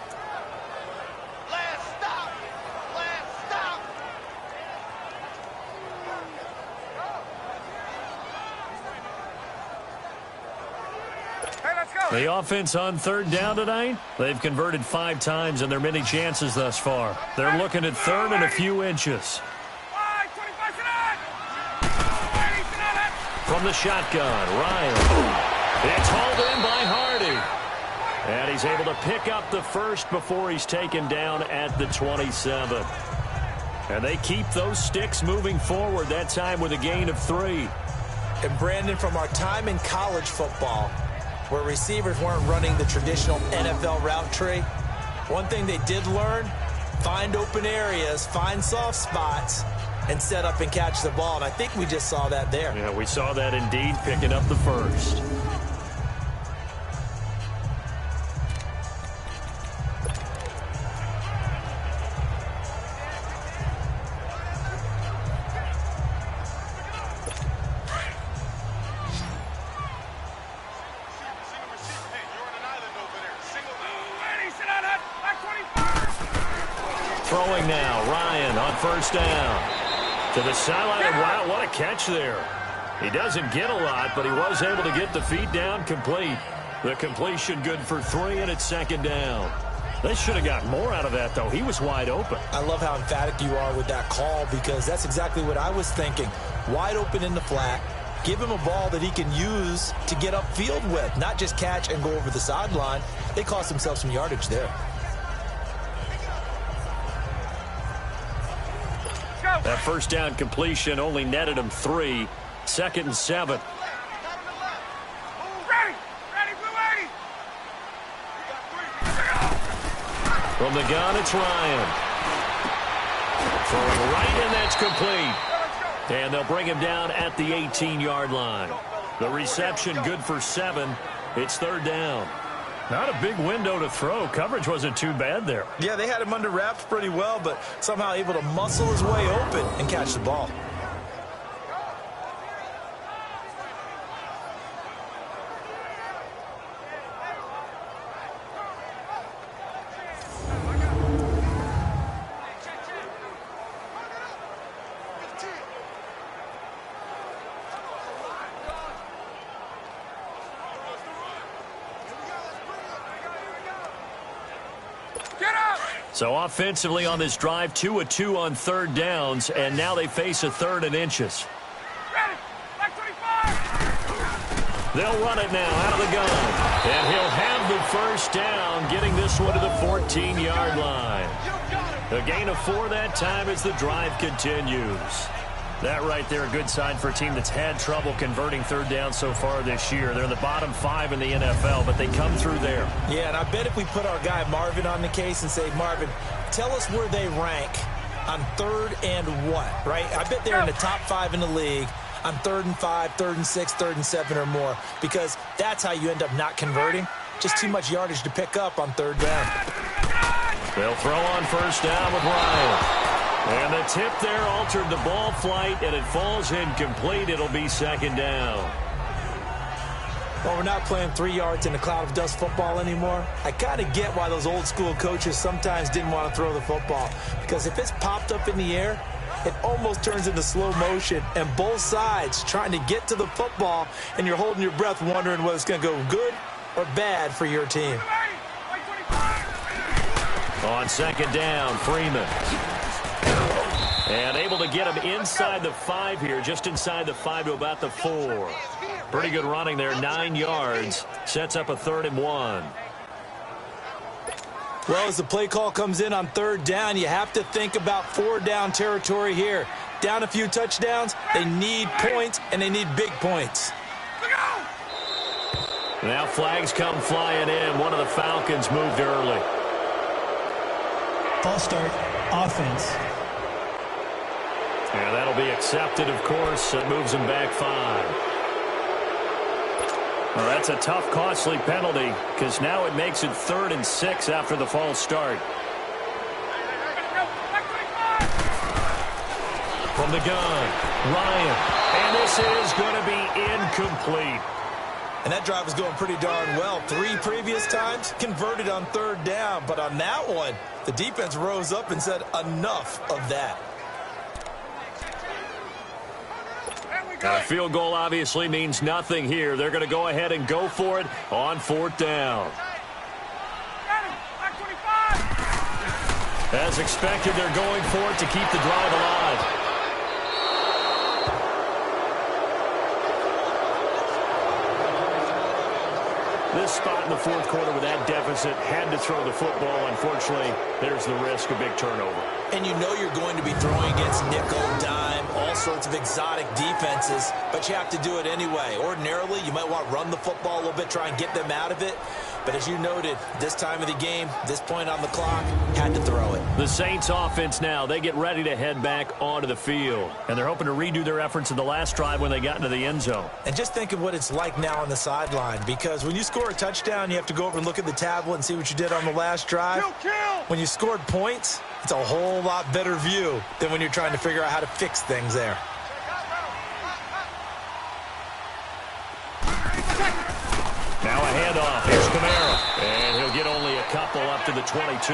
The offense on 3rd down tonight, they've converted 5 times in their many chances thus far. They're looking at 3rd and a few inches. From the shotgun, Ryan. It's hauled in by Hardy. And he's able to pick up the first before he's taken down at the 27. And they keep those sticks moving forward, that time with a gain of 3. And Brandon, from our time in college football, where receivers weren't running the traditional NFL route tree, one thing they did learn, find open areas, find soft spots, and set up and catch the ball. And I think we just saw that there. Yeah, we saw that indeed, picking up the first. Throwing now, Ryan on 1st down. To the sideline, and wow, what a catch there. He doesn't get a lot, but he was able to get the feet down complete. The completion good for 3, and it's 2nd down. They should have got more out of that, though. He was wide open. I love how emphatic you are with that call, because that's exactly what I was thinking. Wide open in the flat. Give him a ball that he can use to get upfield with, not just catch and go over the sideline. They cost themselves some yardage there. That 1st down completion only netted him 3. 2nd and 7. From the gun, it's Ryan. Throwing right, and that's complete. And they'll bring him down at the 18-yard line. The reception good for 7. It's 3rd down. Not a big window to throw. Coverage wasn't too bad there. Yeah, they had him under wraps pretty well, but somehow able to muscle his way open and catch the ball. So offensively on this drive, 2 of 2 on 3rd downs, and now they face a 3rd and inches. They'll run it now out of the gun. And he'll have the 1st down, getting this one to the 14-yard line. A gain of 4 that time as the drive continues. That right there, a good sign for a team that's had trouble converting 3rd down so far this year. They're in the bottom 5 in the NFL, but they come through there. Yeah, and I bet if we put our guy Marvin on the case and say, Marvin, tell us where they rank on 3rd and what, right? I bet they're in the top 5 in the league on 3rd and 5, 3rd and 6, 3rd and 7 or more, because that's how you end up not converting. Just too much yardage to pick up on 3rd down. They'll throw on 1st down with Ryan. And the tip there altered the ball flight, and it falls incomplete. It'll be 2nd down. Well, we're not playing 3 yards in a cloud of dust football anymore. I kind of get why those old school coaches sometimes didn't want to throw the football, because if it's popped up in the air, it almost turns into slow motion, and both sides trying to get to the football, and you're holding your breath wondering whether it's going to go good or bad for your team. On 2nd down, Freeman. And able to get him inside the 5 here, just inside the 5 to about the 4. Pretty good running there, 9 yards. Sets up a 3rd and 1. Well, as the play call comes in on 3rd down, you have to think about 4-down territory here. Down a few touchdowns, they need points, and they need big points. Now flags come flying in. One of the Falcons moved early. False start, offense. And that'll be accepted, of course. It moves him back 5. Well, that's a tough, costly penalty because now it makes it 3rd and 6 after the false start. From the gun, Ryan. And this is going to be incomplete. And that drive was going pretty darn well. 3 previous times, converted on 3rd down. But on that one, the defense rose up and said, enough of that. A field goal obviously means nothing here. They're going to go ahead and go for it on 4th down. As expected, they're going for it to keep the drive alive. This spot in the 4th quarter with that deficit, had to throw the football. Unfortunately, there's the risk of big turnover. And you know you're going to be throwing against nickel, dime, all sorts of exotic defenses, but you have to do it anyway. Ordinarily, you might want to run the football a little bit, try and get them out of it. But as you noted, this time of the game, this point on the clock, had to throw it. The Saints offense now, they get ready to head back onto the field. And they're hoping to redo their efforts in the last drive when they got into the end zone. And just think of what it's like now on the sideline, because when you score a touchdown, you have to go over and look at the tablet and see what you did on the last drive. When you scored points, it's a whole lot better view than when you're trying to figure out how to fix things there. Now a handoff. Here's Kamara. And he'll get only a couple up to the 22.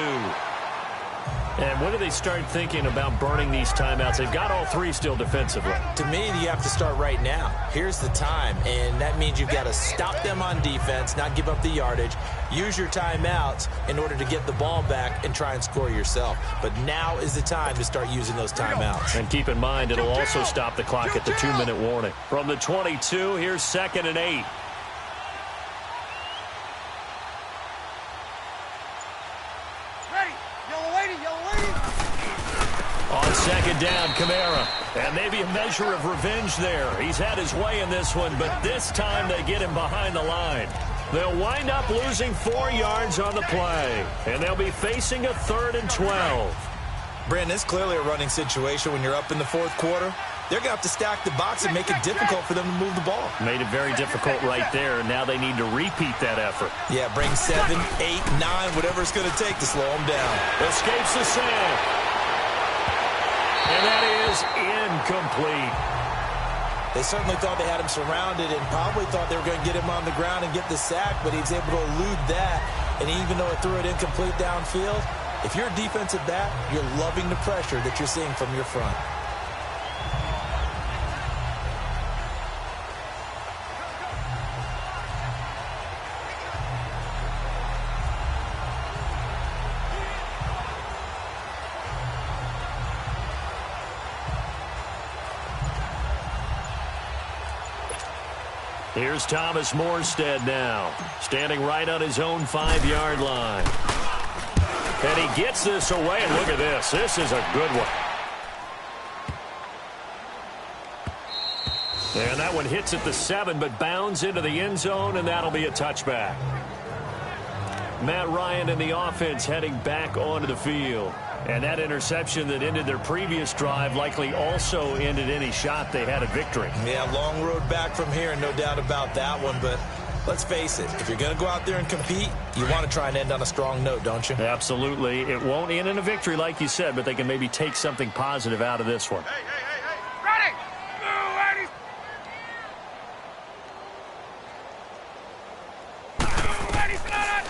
And when do they start thinking about burning these timeouts? They've got all 3 still defensively. To me, you have to start right now. Here's the time, and that means you've got to stop them on defense, not give up the yardage, use your timeouts in order to get the ball back and try and score yourself. But now is the time to start using those timeouts. And keep in mind, it'll also stop the clock at the 2-minute warning. From the 22, here's 2nd and 8. On 2nd down, Kamara. And maybe a measure of revenge there. He's had his way in this one, but this time they get him behind the line. They'll wind up losing 4 yards on the play. And they'll be facing a 3rd and 12. Brandon, it's clearly a running situation when you're up in the 4th quarter. They're going to have to stack the box and make it difficult for them to move the ball. Made it very difficult right there, and now they need to repeat that effort. Yeah, bring 7, 8, 9, whatever it's going to take to slow them down. Escapes the sack. And that is incomplete. They certainly thought they had him surrounded and probably thought they were going to get him on the ground and get the sack, but he was able to elude that. And even though it threw it incomplete downfield, if you're a defensive back, you're loving the pressure that you're seeing from your front. Here's Thomas Morstead now, standing right on his own 5-yard line. And he gets this away, and look at this. This is a good one. And that one hits at the 7, but bounds into the end zone, and that'll be a touchback. Matt Ryan and the offense heading back onto the field. And that interception that ended their previous drive likely also ended any shot they had at victory. Yeah, long road back from here, no doubt about that one. But let's face it, if you're going to go out there and compete, you want to try and end on a strong note, don't you? Absolutely. It won't end in a victory like you said, but they can maybe take something positive out of this one. Ready!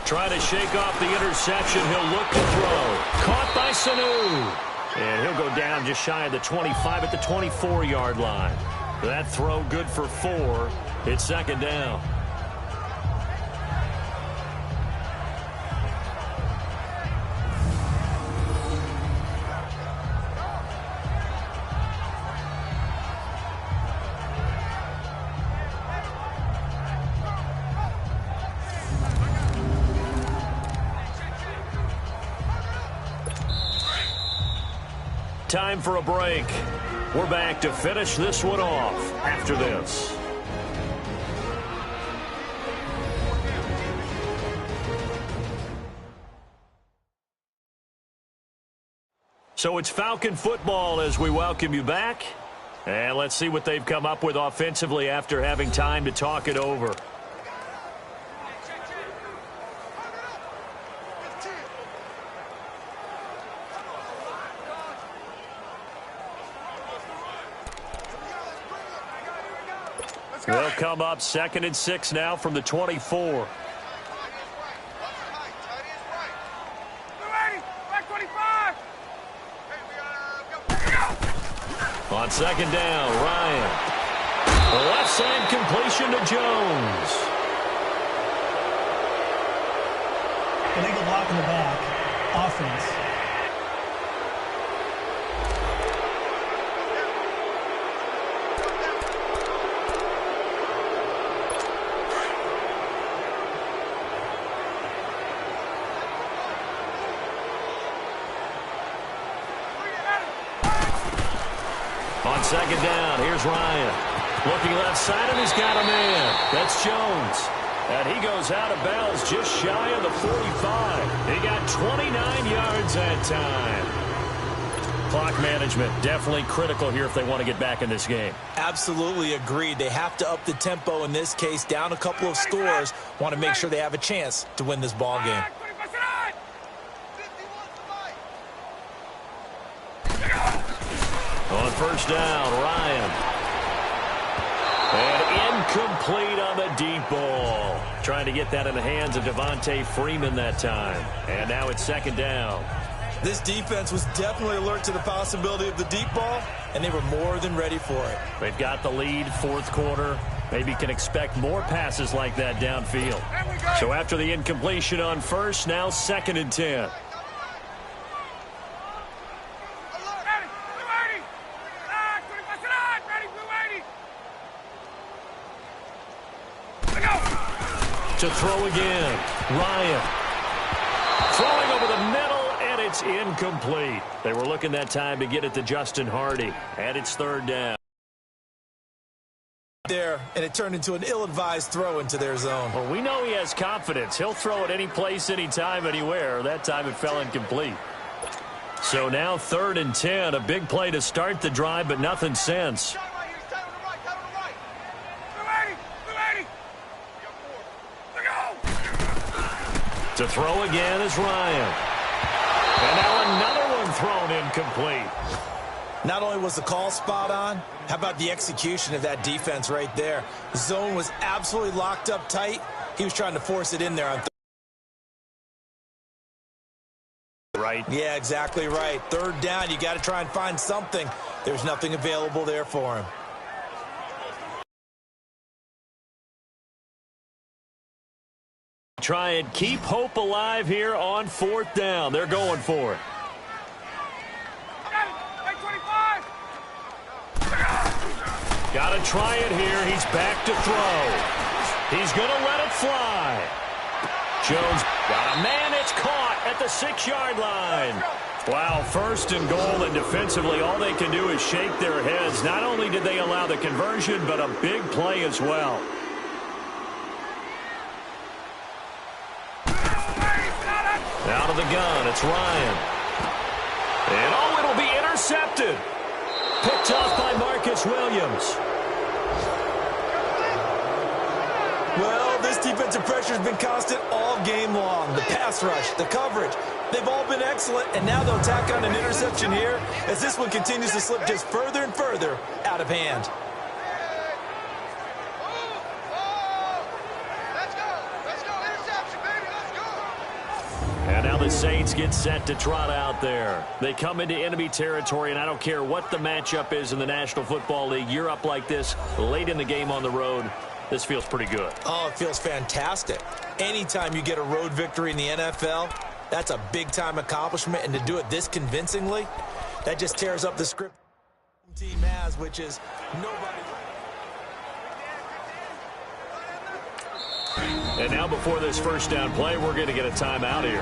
Trying to shake off the interception. He'll look to throw. Caught by Sanu. And he'll go down just shy of the 25 at the 24-yard line. That throw good for 4. It's 2nd down. Time for a break. We're back to finish this one off after this. So it's Falcon football as we welcome you back. And let's see what they've come up with offensively after having time to talk it over. They'll come up 2nd and 6 now from the 24. On 2nd down, Ryan. Left side completion to Jones. Illegal block in the back. Offense. On 2nd down, here's Ryan. Looking left side, and he's got a man. That's Jones. And he goes out of bounds just shy of the 45. He got 29 yards that time. Clock management definitely critical here if they want to get back in this game. Absolutely agreed. They have to up the tempo in this case, down a couple of scores. Want to make sure they have a chance to win this ball game. On 1st down, Ryan. And incomplete on the deep ball. Trying to get that in the hands of Devontae Freeman that time. And now it's 2nd down. This defense was definitely alert to the possibility of the deep ball, and they were more than ready for it. They've got the lead, 4th quarter. Maybe can expect more passes like that downfield. So after the incompletion on 1st, now 2nd and 10. To throw again, Ryan. Throwing over the middle, and it's incomplete. They were looking that time to get it to Justin Hardy, and it's 3rd down. There, and it turned into an ill-advised throw into their zone. Well, we know he has confidence. He'll throw it any place, anytime, anywhere. That time it fell incomplete. So now 3rd and 10, a big play to start the drive, but nothing since. To throw again is Ryan. And now another one thrown incomplete. Not only was the call spot on, how about the execution of that defense right there? The zone was absolutely locked up tight. He was trying to force it in there on right. Yeah, exactly right. 3rd down, you got to try and find something. There's nothing available there for him. Try and keep hope alive here on 4th down. They're going for it. Got to try it here. He's back to throw. He's going to let it fly. Jones got a man. It's caught at the 6-yard line. Wow, 1st and goal, and defensively all they can do is shake their heads. Not only did they allow the conversion, but a big play as well. Out of the gun, it's Ryan. And oh, it'll be intercepted. Picked off by Marcus Williams. Well, this defensive pressure has been constant all game long. The pass rush, the coverage, they've all been excellent, and now they'll tack on an interception here as this one continues to slip just further and further out of hand. And now the Saints get set to trot out there. They come into enemy territory, and I don't care what the matchup is in the National Football League. You're up like this late in the game on the road. This feels pretty good. Oh, it feels fantastic. Anytime you get a road victory in the NFL, that's a big-time accomplishment. And to do it this convincingly, that just tears up the script the team has, which is nobody. And now before this 1st down play, we're going to get a timeout here,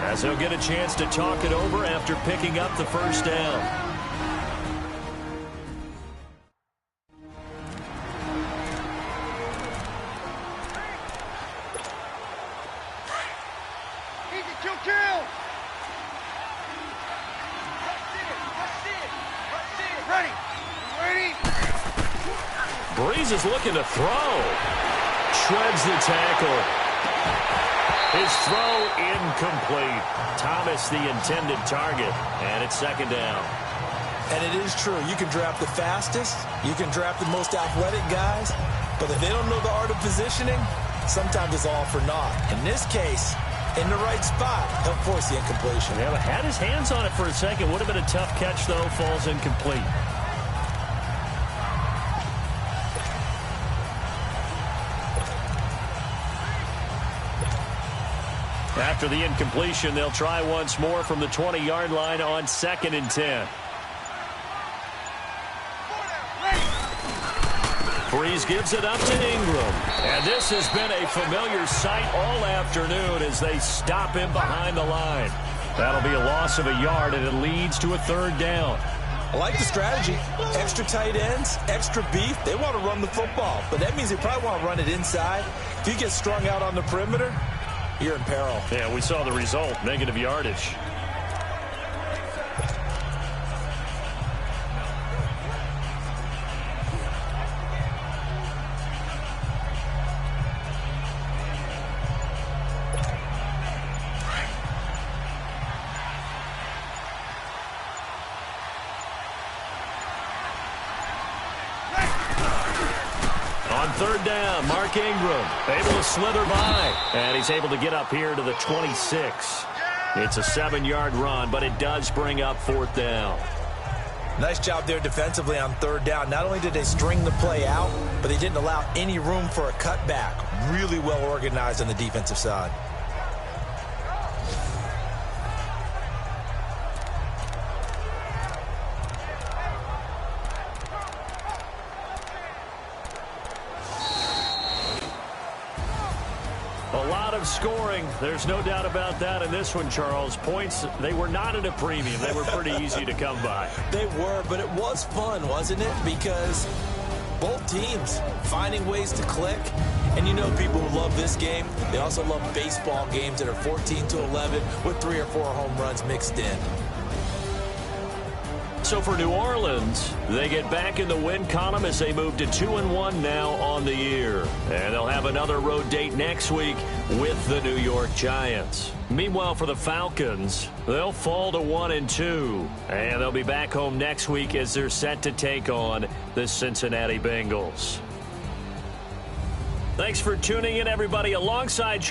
as they'll get a chance to talk it over after picking up the 1st down. Breeze is looking to throw. Shreds the tackle. His throw incomplete. Thomas the intended target, and it's second down. And it is true. You can draft the fastest. You can draft the most athletic guys. But if they don't know the art of positioning, sometimes it's all for naught. In this case, in the right spot, he'll force the incompletion. Yeah, had his hands on it for a second. Would have been a tough catch, though. Falls incomplete. After the incompletion, they'll try once more from the 20-yard line on 2nd and 10. Breeze gives it up to Ingram. And this has been a familiar sight all afternoon as they stop him behind the line. That'll be a loss of a yard, and it leads to a 3rd down. I like the strategy. Extra tight ends, extra beef. They want to run the football, but that means they probably want to run it inside. If you get strung out on the perimeter, you're in peril. Yeah, we saw the result, negative yardage. On 3rd down, Mark Ingram able to slither by, and he's able to get up here to the 26. It's a 7-yard run, but it does bring up 4th down. Nice job there defensively on 3rd down. Not only did they string the play out, but they didn't allow any room for a cutback. Really well organized on the defensive side. A lot of scoring. There's no doubt about that in this one, Charles. Points, they were not at a premium. They were pretty easy to come by. They were, but it was fun, wasn't it? Because both teams finding ways to click. And you know people who love this game, they also love baseball games that are 14-11 with 3 or 4 home runs mixed in. So for New Orleans, they get back in the win column as they move to 2-1 now on the year. And they'll have another road date next week with the New York Giants. Meanwhile, for the Falcons, they'll fall to 1-2. And they'll be back home next week as they're set to take on the Cincinnati Bengals. Thanks for tuning in, everybody. Alongside